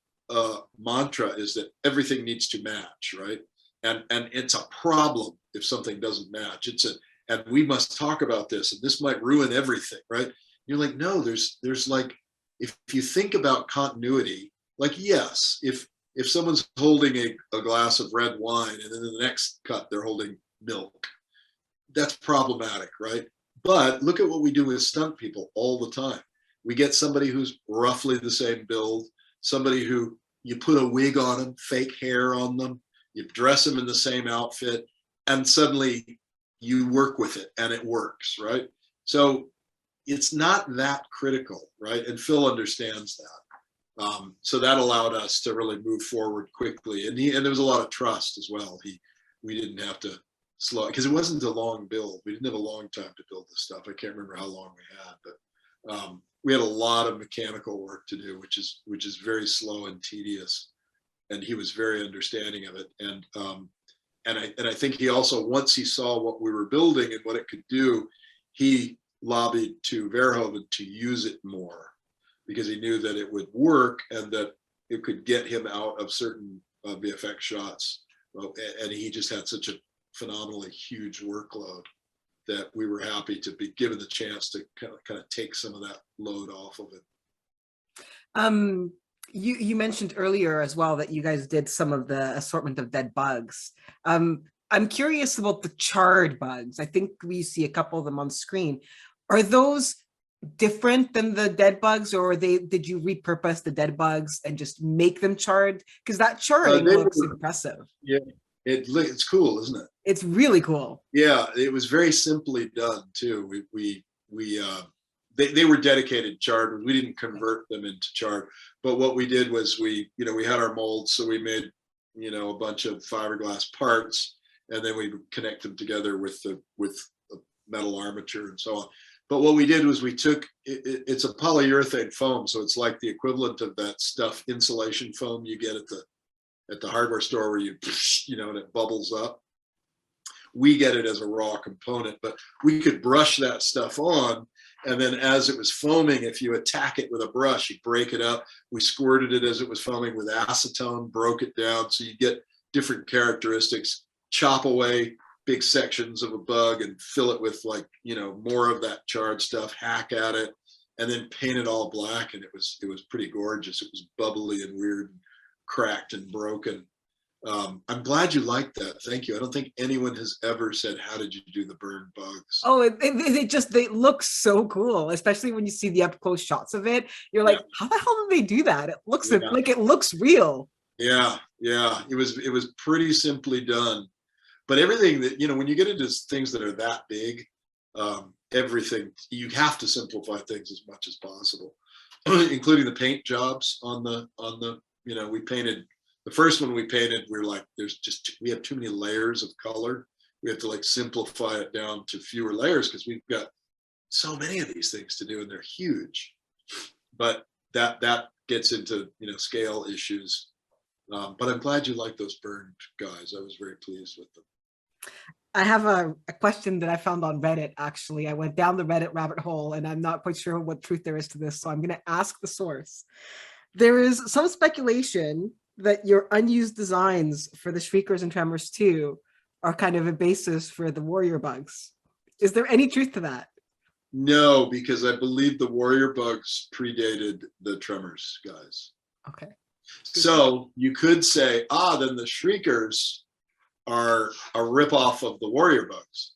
mantra is that everything needs to match, right? And it's a problem if something doesn't match. And we must talk about this, and this might ruin everything, right? You're like, no, there's like, if you think about continuity, like, yes, if someone's holding a glass of red wine and then in the next cut they're holding milk, that's problematic, right? But look at what we do with stunt people all the time. We get somebody who's roughly the same build, somebody who you put a wig on them, fake hair on them, you dress them in the same outfit, and suddenly you work with it and it works, right? So it's not that critical, right? And Phil understands that. So that allowed us to really move forward quickly. And there was a lot of trust as well. We didn't have to slow, because it wasn't a long build. We didn't have a long time to build this stuff. I can't remember how long we had, but we had a lot of mechanical work to do, which is very slow and tedious. And he was very understanding of it. And I think he also, once he saw what we were building and what it could do, he lobbied to Verhoeven to use it more, because he knew that it would work and that it could get him out of certain VFX shots. And he just had such a phenomenally huge workload that we were happy to be given the chance to kind of take some of that load off of it. You mentioned earlier as well that you guys did some of the assortment of dead bugs. I'm curious about the charred bugs. I think we see a couple of them on screen. Are those different than the dead bugs, or did you repurpose the dead bugs and just make them charred? Because that charring looks impressive. Yeah, it's cool, isn't it? It's really cool. Yeah, it was very simply done too. They were dedicated charred. We didn't convert them into charred, but what we did was we had our molds, so we made a bunch of fiberglass parts, and then we connect them together with the metal armature and so on. But what we did was we took it's a polyurethane foam, so it's like the equivalent of that stuff insulation foam you get at the hardware store where you and it bubbles up. We get it as a raw component, but we could brush that stuff on, and then as it was foaming, if you attack it with a brush, you break it up. We squirted it as it was foaming with acetone, broke it down, so you get different characteristics. Chop away big sections of a bug and fill it with more of that charred stuff, hack at it, and then paint it all black. And it was pretty gorgeous. It was bubbly and weird, and cracked and broken. I'm glad you liked that. Thank you. I don't think anyone has ever said, how did you do the burned bugs? Oh, they look so cool, especially when you see the up close shots of it. You're like, how the hell did they do that? It looks like it looks real. Yeah. It was pretty simply done. But everything that, when you get into things that are that big, everything, you have to simplify things as much as possible, including the paint jobs on the, we painted, the first one we painted, we were like, we have too many layers of color. We have to simplify it down to fewer layers, because we've got so many of these things to do and they're huge. But that gets into, scale issues. But I'm glad you like those burned guys. I was very pleased with them. I have a question that I found on Reddit, actually. I went down the Reddit rabbit hole, and I'm not quite sure what truth there is to this, so I'm going to ask the source. There is some speculation that your unused designs for the Shriekers and Tremors 2 are kind of a basis for the Warrior Bugs. Is there any truth to that? No, because I believe the Warrior Bugs predated the Tremors guys. Okay. So you could say, then the Shriekers are a ripoff of the Warrior Bugs.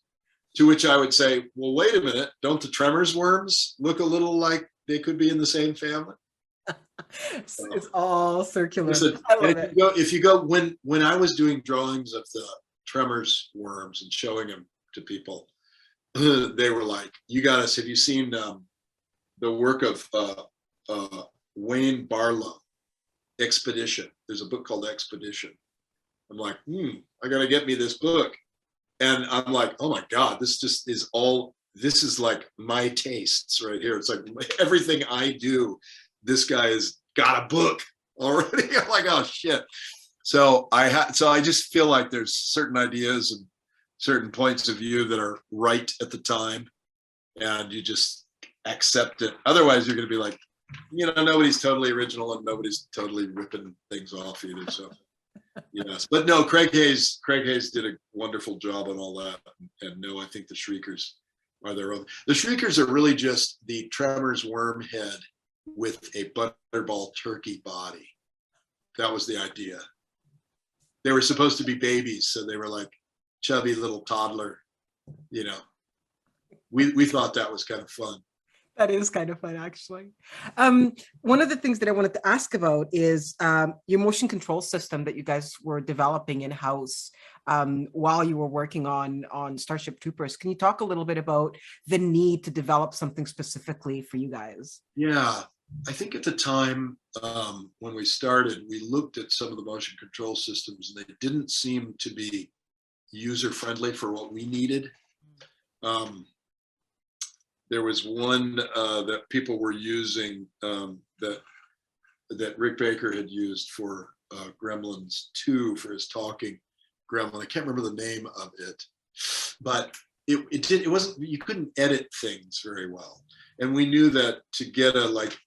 To which I would say, well, wait a minute, don't the Tremors worms look a little like they could be in the same family? It's all circular. Listen, I love it. If you go, when I was doing drawings of the Tremors worms and showing them to people, they were like, you guys, have you seen the work of Wayne Barlow, Expedition? There's a book called Expedition. I'm like, I gotta get me this book. And I'm like, oh my God, this is like my tastes right here. It's like everything I do, this guy has got a book already. I'm like, oh shit. So I just feel like there's certain ideas and certain points of view that are right at the time, and you just accept it. Otherwise, you're gonna be like, nobody's totally original and nobody's totally ripping things off either. So yes, but no, Craig Hayes did a wonderful job on all that. And no, I think the Shriekers are their own. The Shriekers are really just the Tremors worm head with a butterball turkey body. That was the idea. They were supposed to be babies, so they were like chubby little toddler. We thought that was kind of fun. That is kind of fun, actually. One of the things that I wanted to ask about is your motion control system that you guys were developing in-house while you were working on Starship Troopers. Can you talk a little bit about the need to develop something specifically for you guys? Yeah, I think at the time when we started, we looked at some of the motion control systems and they didn't seem to be user-friendly for what we needed. There was one that people were using that Rick Baker had used for Gremlins 2 for his talking gremlin. I can't remember the name of it, but it wasn't, you couldn't edit things very well. And we knew that to get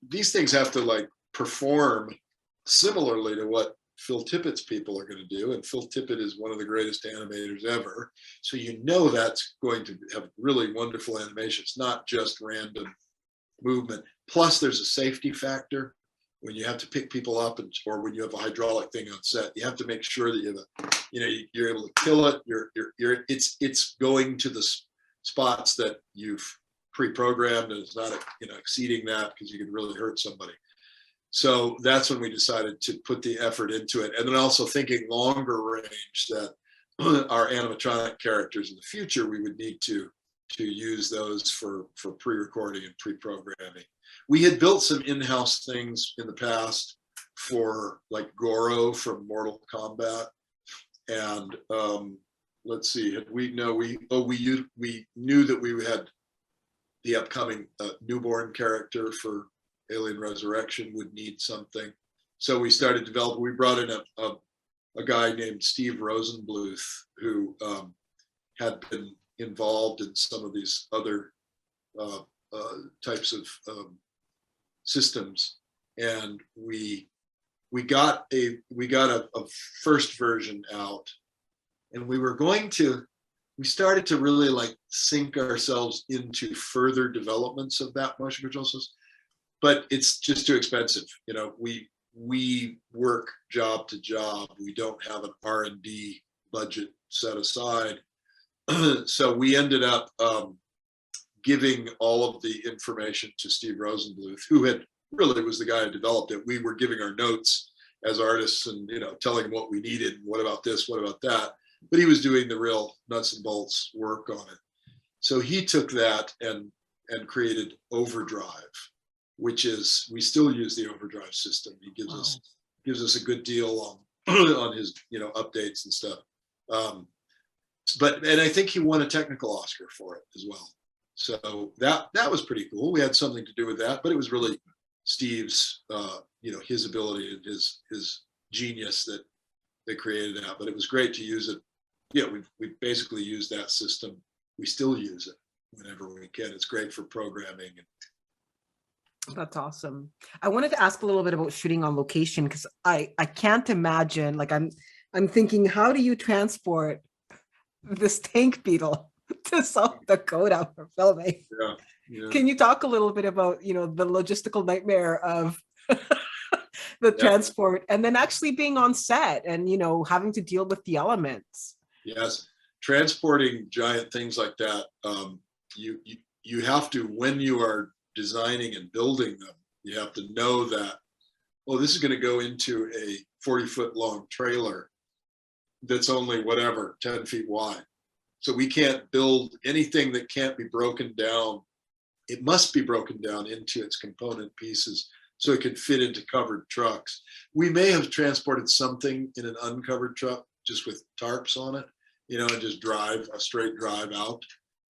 these things have to perform similarly to what Phil Tippett's people are going to do. And Phil Tippett is one of the greatest animators ever. So that's going to have really wonderful animation. It's not just random movement. Plus there's a safety factor. When you have to pick people up or when you have a hydraulic thing on set, you have to make sure that you're able to kill it. It's going to the spots that you've pre-programmed and it's not exceeding that because you could really hurt somebody. So that's when we decided to put the effort into it. And then also thinking longer range that our animatronic characters in the future, we would need to use those for pre-recording and pre-programming. We had built some in-house things in the past for Goro from Mortal Kombat. And let's see, we knew that we had the upcoming newborn character for Alien Resurrection would need something. So we started developing, we brought in a guy named Steve Rosenbluth who had been involved in some of these other types of systems. And we got a first version out and we started to really sink ourselves into further developments of that motion control system. But it's just too expensive. We work job to job. We don't have an R&D budget set aside. So we ended up giving all of the information to Steve Rosenbluth, who really was the guy who developed it. We were giving our notes as artists and telling him what we needed. What about this? What about that? But he was doing the real nuts and bolts work on it. So he took that and created Overdrive, which is, we still use the Overdrive system. He gives us a good deal on his updates and stuff. And I think he won a technical Oscar for it as well. So that was pretty cool. We had something to do with that, but it was really Steve's his ability and his genius that created that. But it was great to use it. Yeah, we basically used that system. We still use it whenever we can. It's great for programming. That's awesome. I wanted to ask a little bit about shooting on location because I can't imagine, I'm thinking, how do you transport this tank beetle to South Dakota for filming? Yeah. Can you talk a little bit about the logistical nightmare of the transport and then actually being on set and having to deal with the elements? Yes, transporting giant things like that, you have to, when you are designing and building them, you have to know that, this is going to go into a 40-foot long trailer that's only 10 feet wide. So we can't build anything that can't be broken down. It must be broken down into its component pieces so it can fit into covered trucks. We may have transported something in an uncovered truck just with tarps on it, and just drive a straight drive out.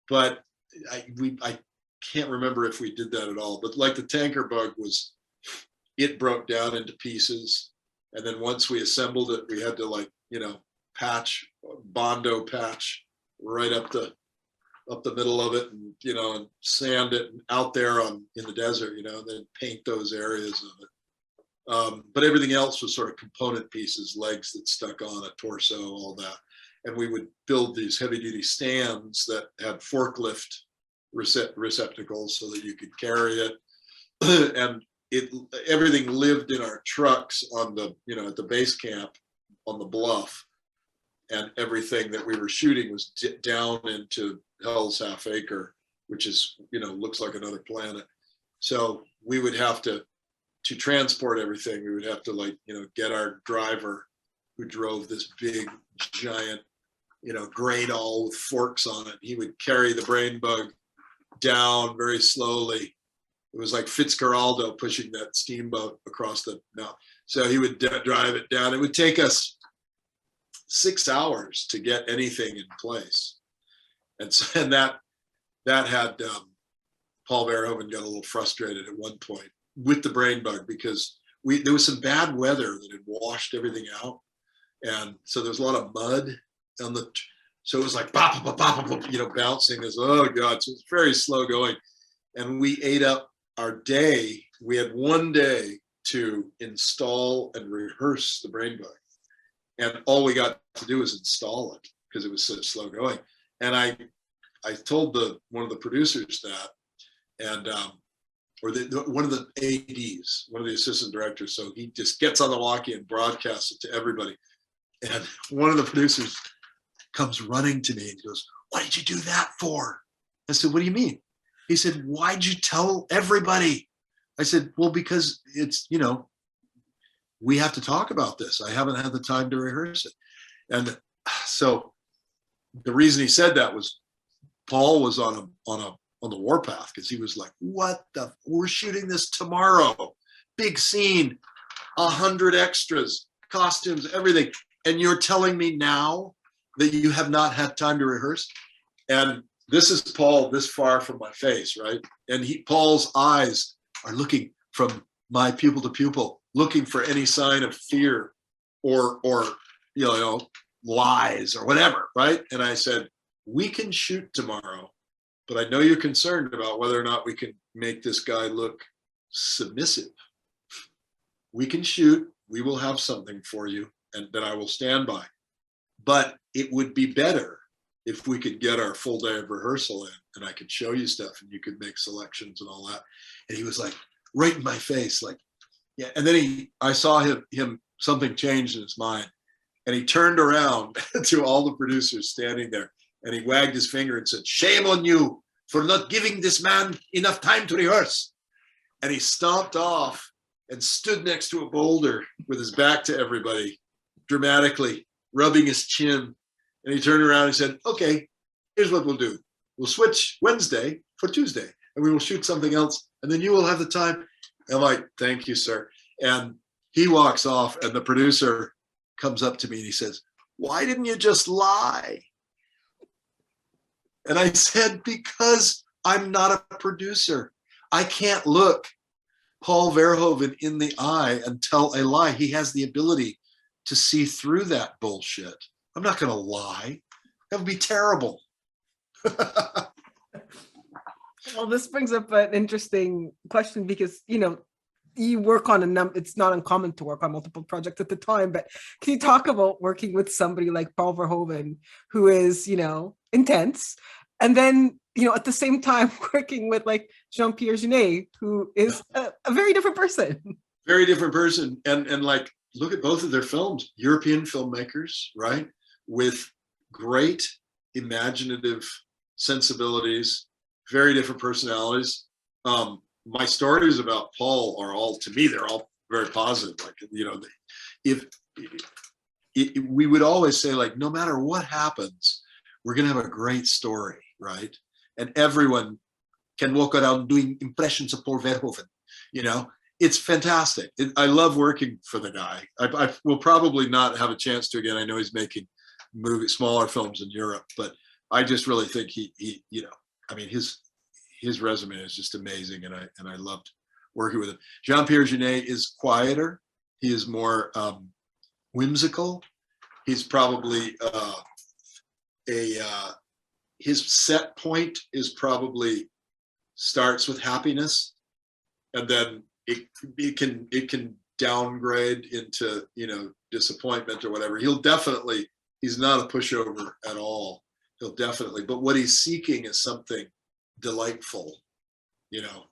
But I can't remember if we did that at all. But the tanker bug it broke down into pieces. And then once we assembled it, we had to Bondo patch right up the middle of it, and and sand it out there in the desert, and then paint those areas of it. But everything else was sort of component pieces, legs that stuck on a torso, all that. And we would build these heavy duty stands that had forklift receptacles so that you could carry it. And everything lived in our trucks on the, at the base camp on the bluff. And everything that we were shooting was down into Hell's Half Acre, which is, looks like another planet. So we would have to transport everything. We would have to, like, get our driver who drove this big giant, gray doll with forks on it. He would carry the brain bug down very slowly. It was like Fitzcarraldo pushing that steamboat across the now. So he would drive it down. It would take us 6 hours to get anything in place. And so, and that had Paul Verhoeven got a little frustrated at one point with the brain bug, because there was some bad weather that had washed everything out. And so there was a lot of mud on the, so it was like, bop, bop, bop, bop, bouncing as, oh God, so it was very slow going. And we ate up our day. We had one day to install and rehearse the brain bug. And all we got to do was install it because it was so slow going. And I told one of the producers that, and or one of the ADs, one of the assistant directors. So he just gets on the walkie and broadcasts it to everybody. And one of the producers comes running to me and goes, "What did you do that for?" I said, "What do you mean?" He said, "Why'd you tell everybody?" I said, "Well, because it's, we have to talk about this. I haven't had the time to rehearse it." And so the reason he said that was Paul was on the warpath, because he was like, we're shooting this tomorrow, big scene, 100 extras, costumes, everything. And you're telling me now that you have not had time to rehearse? And this is Paul this far from my face, right? And Paul's eyes are looking from my pupil to pupil, looking for any sign of fear or lies or whatever, right? And I said, "We can shoot tomorrow, but I know you're concerned about whether or not we can make this guy look submissive. We can shoot, we will have something for you, and that I will stand by. But it would be better if we could get our full day of rehearsal in, and I could show you stuff and you could make selections and all that." And he was like, right in my face, like, yeah. And then I saw him, something changed in his mind. And he turned around to all the producers standing there, and he wagged his finger and said, "Shame on you for not giving this man enough time to rehearse." And he stomped off and stood next to a boulder with his back to everybody, dramatically rubbing his chin. And he turned around and said, "Okay, here's what we'll do. We'll switch Wednesday for Tuesday, and we will shoot something else, and then you will have the time." And I'm like, "Thank you, sir." And he walks off, and the producer comes up to me and he says, "Why didn't you just lie?" And I said, "Because I'm not a producer. I can't look Paul Verhoeven in the eye and tell a lie. He has the ability to see through that bullshit. I'm not going to lie. That would be terrible." Well, this brings up an interesting question, because, you work on it's not uncommon to work on multiple projects at the time, but can you talk about working with somebody like Paul Verhoeven, who is, intense, and then, at the same time working with like Jean-Pierre Jeunet, who is a very different person. Very different person. And like, look at both of their films, European filmmakers, right? With great imaginative sensibilities, very different personalities. My stories about Paul are all, to me, they're all very positive. Like, if we would always say, like, no matter what happens, we're going to have a great story, right? And everyone can walk around doing impressions of Paul Verhoeven. It's fantastic. I love working for the guy. I will probably not have a chance to again. I know he's making smaller films in Europe, but I just really think his resume is just amazing, and I loved working with him. Jean-Pierre Jeunet is quieter. He is more whimsical. He's probably his set point is probably starts with happiness, and then it can downgrade into disappointment or whatever. He's not a pushover at all. But what he's seeking is something delightful,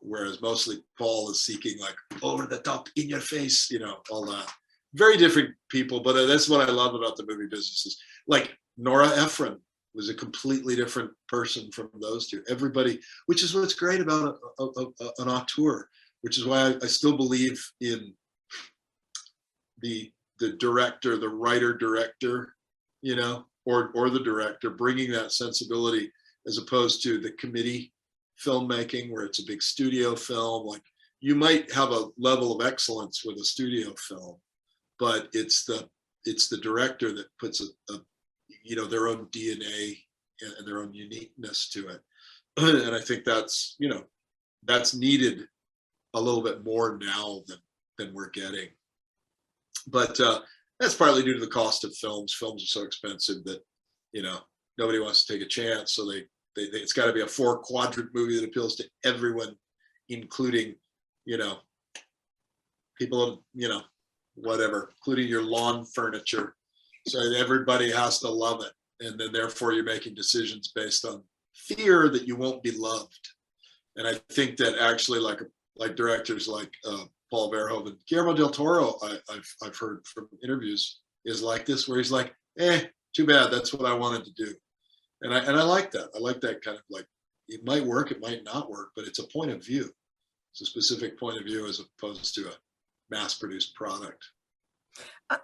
whereas mostly Paul is seeking like over the top, in your face, all that. Very different people, but that's what I love about the movie business. Is like Nora Ephron was a completely different person from those two. Everybody, which is what's great about an auteur, which is why I still believe in the director, the writer director, you know, or the director bringing that sensibility, as opposed to the committee filmmaking where it's a big studio film. Like, you might have a level of excellence with a studio film, but it's the director that puts a you know, their own DNA and their own uniqueness to it. And I think that's, you know, that's needed a little bit more now than we're getting. But that's partly due to the cost of films. Films are so expensive that, you know, nobody wants to take a chance. So it's got to be a 4-quadrant movie that appeals to everyone, including, you know, people, you know, whatever, including your lawn furniture. So everybody has to love it. And then therefore you're making decisions based on fear that you won't be loved. And I think that actually like directors like Paul Verhoeven, Guillermo del Toro, I've heard from interviews, is like this, where he's like, too bad, that's what I wanted to do. And I like that. I like that kind of, like, it might work, it might not work, but it's a point of view. It's a specific point of view as opposed to a mass-produced product.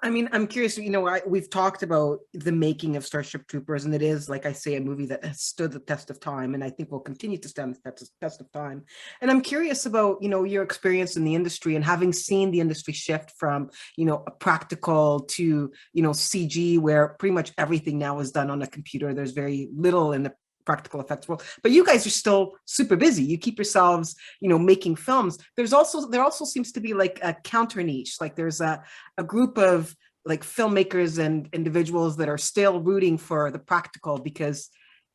I mean, I'm curious, you know, we've talked about the making of Starship Troopers, and it is, like I say, a movie that has stood the test of time, and I think will continue to stand the test of time. And I'm curious about, you know, your experience in the industry and having seen the industry shift from, you know, a practical to, you know, CG, where pretty much everything now is done on a computer. There's very little in the practical effects world, but you guys are still super busy. You keep yourselves, you know, making films. There also seems to be like a counter niche. Like there's a group of like filmmakers and individuals that are still rooting for the practical because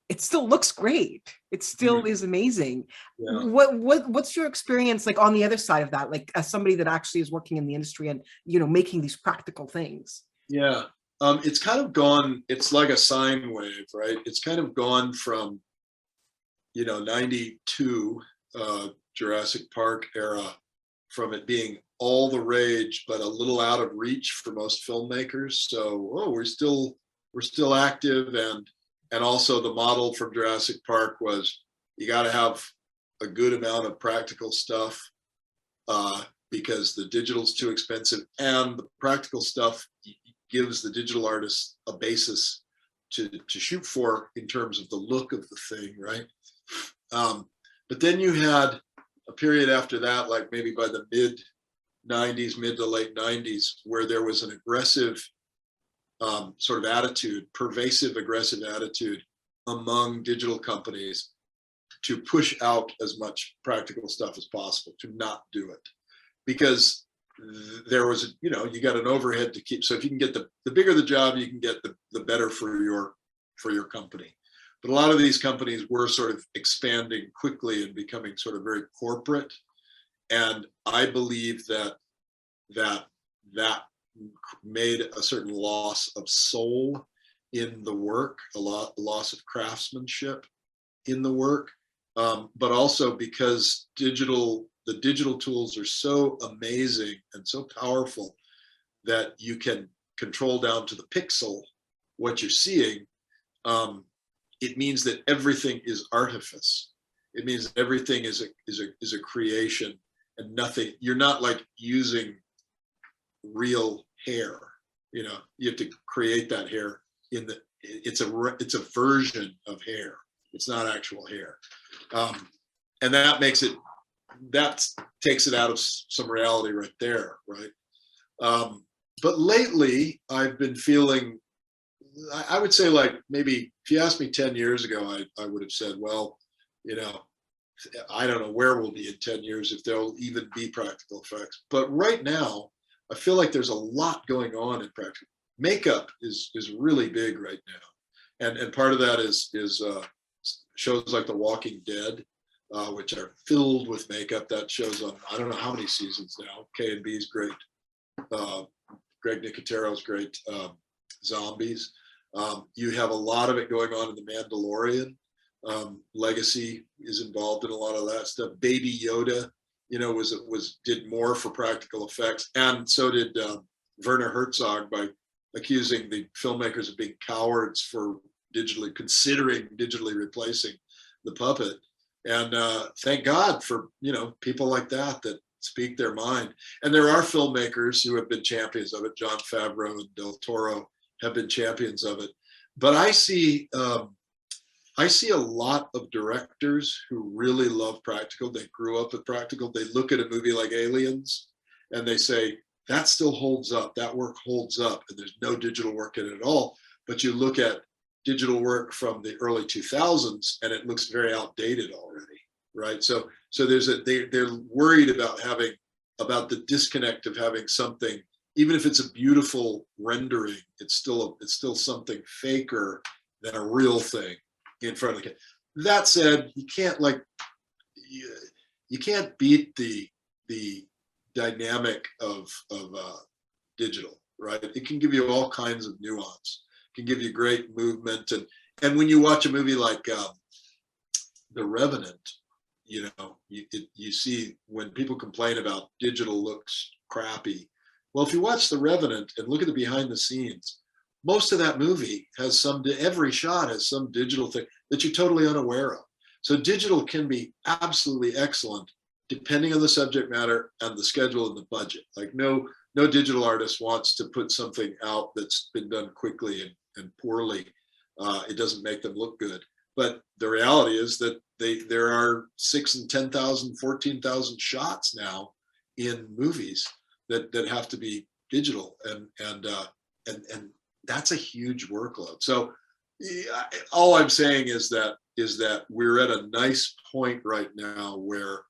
it still looks great. It still is amazing. Yeah. What's your experience like on the other side of that? Like as somebody that actually is working in the industry and, you know, making these practical things. Yeah. It's kind of gone, it's like a sine wave, right? It's kind of gone from, you know, 92 Jurassic Park era, from it being all the rage, but a little out of reach for most filmmakers. So, we're still active. And also the model from Jurassic Park was, you got to have a good amount of practical stuff because the digital's too expensive, and the practical stuff gives the digital artists a basis to shoot for in terms of the look of the thing, right? But then you had a period after that, like maybe by the mid to late 90s, where there was an aggressive sort of attitude, pervasive aggressive attitude among digital companies to push out as much practical stuff as possible, to not do it. Because there was, you know, you got an overhead to keep. So if you can get the bigger the job, you can get the better for your company. But a lot of these companies were sort of expanding quickly and becoming sort of very corporate. And I believe that made a certain loss of soul in the work, a loss of craftsmanship in the work, but also because the digital tools are so amazing and so powerful that you can control down to the pixel what you're seeing. It means that everything is artifice. It means everything is a creation, and nothing. You're not like using real hair. You know, you have to create that hair it's a version of hair. It's not actual hair, and that takes it out of some reality right there, right? But lately, I've been feeling, I would say, like, maybe if you asked me 10 years ago, I would have said, well, you know, I don't know where we'll be in 10 years, if there'll even be practical effects. But right now, I feel like there's a lot going on in practical. Makeup is really big right now. And part of that is shows like The Walking Dead, which are filled with makeup. That shows on, I don't know how many seasons now. K&B is great. Greg Nicotero's great. Zombies. You have a lot of it going on in The Mandalorian. Legacy is involved in a lot of that stuff. Baby Yoda, you know, did more for practical effects, and so did Werner Herzog by accusing the filmmakers of being cowards for digitally, considering digitally replacing the puppet. And thank God for, people like that speak their mind. And there are filmmakers who have been champions of it. Jon Favreau and Del Toro have been champions of it. But I see a lot of directors who really love practical. They grew up with practical. They look at a movie like Aliens and they say, that still holds up. That work holds up. And there's no digital work in it at all. But you look at digital work from the early 2000s and it looks very outdated already, right? So they're worried about the disconnect of having something, even if it's a beautiful rendering, it's still something faker than a real thing in front of the camera. That said, you can't beat the dynamic of digital, right? It can give you all kinds of nuance. It can give you great movement, and when you watch a movie like The Revenant, you see when people complain about digital looks crappy. Well, if you watch The Revenant and look at the behind the scenes, most of that movie has every shot has some digital thing that you're totally unaware of. So digital can be absolutely excellent depending on the subject matter and the schedule and the budget. Like no digital artist wants to put something out that's been done quickly and poorly. It doesn't make them look good. But the reality is that there are 6,000 and 10,000, 14,000 shots now in movies that have to be digital, and that's a huge workload. So all I'm saying is that we're at a nice point right now where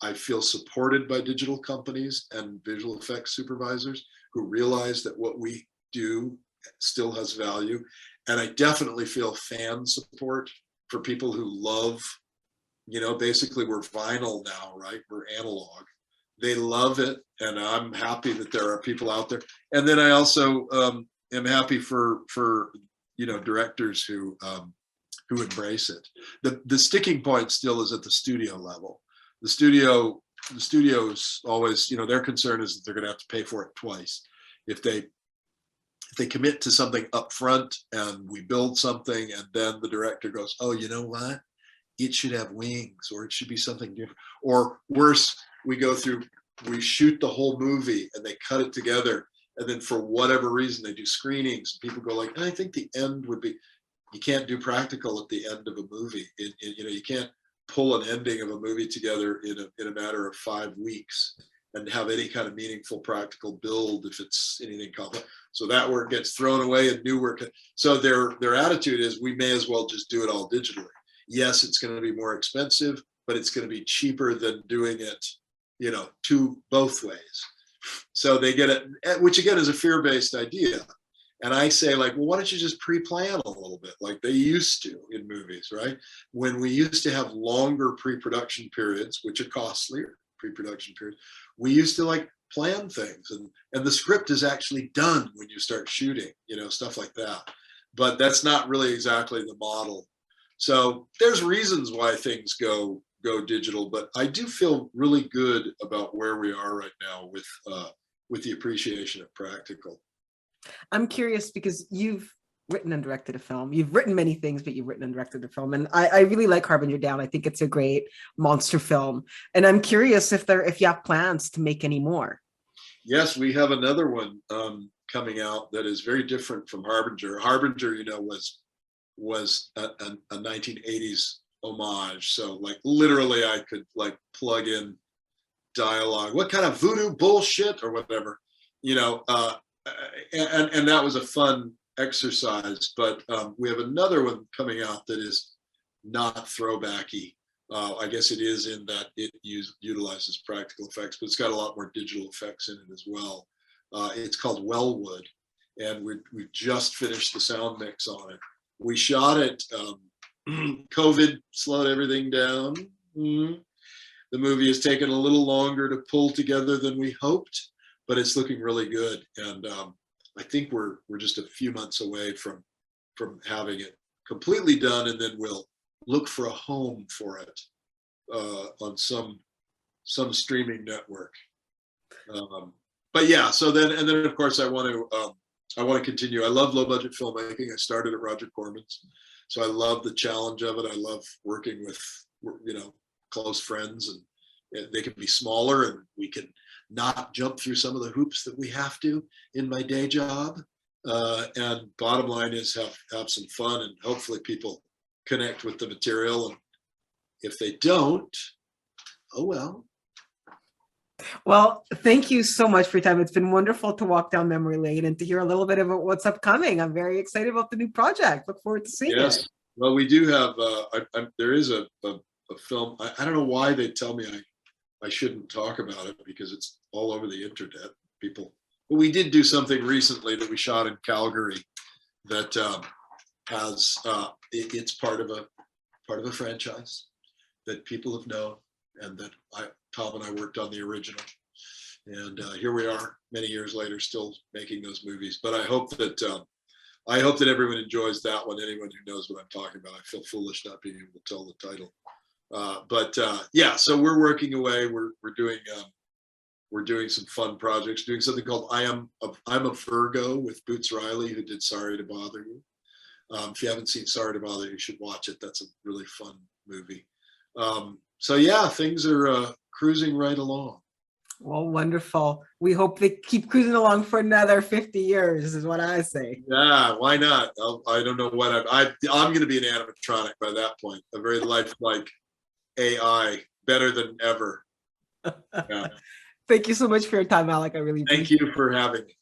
I feel supported by digital companies and visual effects supervisors who realize that what we do still has value. And I definitely feel fan support for people who love, basically we're vinyl now, right? We're analog. They love it. And I'm happy that there are people out there. And then I also am happy for directors who embrace it. The sticking point still is at the studio level. The studios always, their concern is that they're going to have to pay for it twice. If they commit to something up front and we build something and then the director goes, oh, you know what? It should have wings, or it should be something different. Or worse, we shoot the whole movie and they cut it together. And then for whatever reason, they do screenings. People go like, I think the end would be, you can't do practical at the end of a movie. You can't pull an ending of a movie together in a matter of 5 weeks and have any kind of meaningful practical build if it's anything complex. So that work gets thrown away and new work. So their attitude is, we may as well just do it all digitally. Yes, it's going to be more expensive, but it's going to be cheaper than doing it, both ways. So they get it, which again is a fear-based idea. And I say, like, well, why don't you just pre-plan a little bit like they used to in movies, right? When we used to have longer pre-production periods, which are costlier pre-production periods, we used to plan things, and the script is actually done when you start shooting, stuff like that. But that's not really exactly the model. So there's reasons why things go digital, but I do feel really good about where we are right now with the appreciation of practical. I'm curious because you've written and directed a film. You've written many things, but you've written and directed a film. And I really like Harbinger Down. I think it's a great monster film. And I'm curious if you have plans to make any more. Yes, we have another one coming out that is very different from Harbinger. Harbinger, was a 1980s homage. So literally I could plug in dialogue. What kind of voodoo bullshit or whatever, and that was a fun exercise. But we have another one coming out that is not throwbacky. I guess it is in that it utilizes practical effects, but it's got a lot more digital effects in it as well. It's called Wellwood, and we just finished the sound mix on it. We shot it. COVID slowed everything down. The movie has taken a little longer to pull together than we hoped, but it's looking really good. And I think we're just a few months away from having it completely done, and then we'll look for a home for it on some streaming network. But yeah, so then of course I want to I want to continue. I love low budget filmmaking. I started at Roger Corman's, so I love the challenge of it. I love working with, close friends, and they can be smaller, and we can not jump through some of the hoops that we have to in my day job. And bottom line is have some fun, and hopefully people connect with the material. And if they don't, oh well. Well, thank you so much for your time. It's been wonderful to walk down memory lane and to hear a little bit about what's upcoming. I'm very excited about the new project. Look forward to seeing it. Well, we do have, there is a film. I don't know why they tell me I shouldn't talk about it, because it's all over the internet. But we did do something recently that we shot in Calgary that has, it's part of a franchise that people have known, and that Tom and I worked on the original, and here we are many years later still making those movies. But I hope that everyone enjoys that one. Anyone who knows what I'm talking about. I feel foolish not being able to tell the title. Yeah, so we're working away. We're doing some fun projects. Doing something called I'm a Virgo with Boots Riley, who did Sorry to Bother You. If you haven't seen Sorry to Bother You, you should watch it. That's a really fun movie. So yeah, things are cruising right along. Well, wonderful. We hope they keep cruising along for another 50 years, is what I say. Yeah, why not? I don't know what I'm going to be an animatronic by that point. A very lifelike AI, better than ever. Yeah. Thank you so much for your time, Alec. I really appreciate it. Thank you for having me.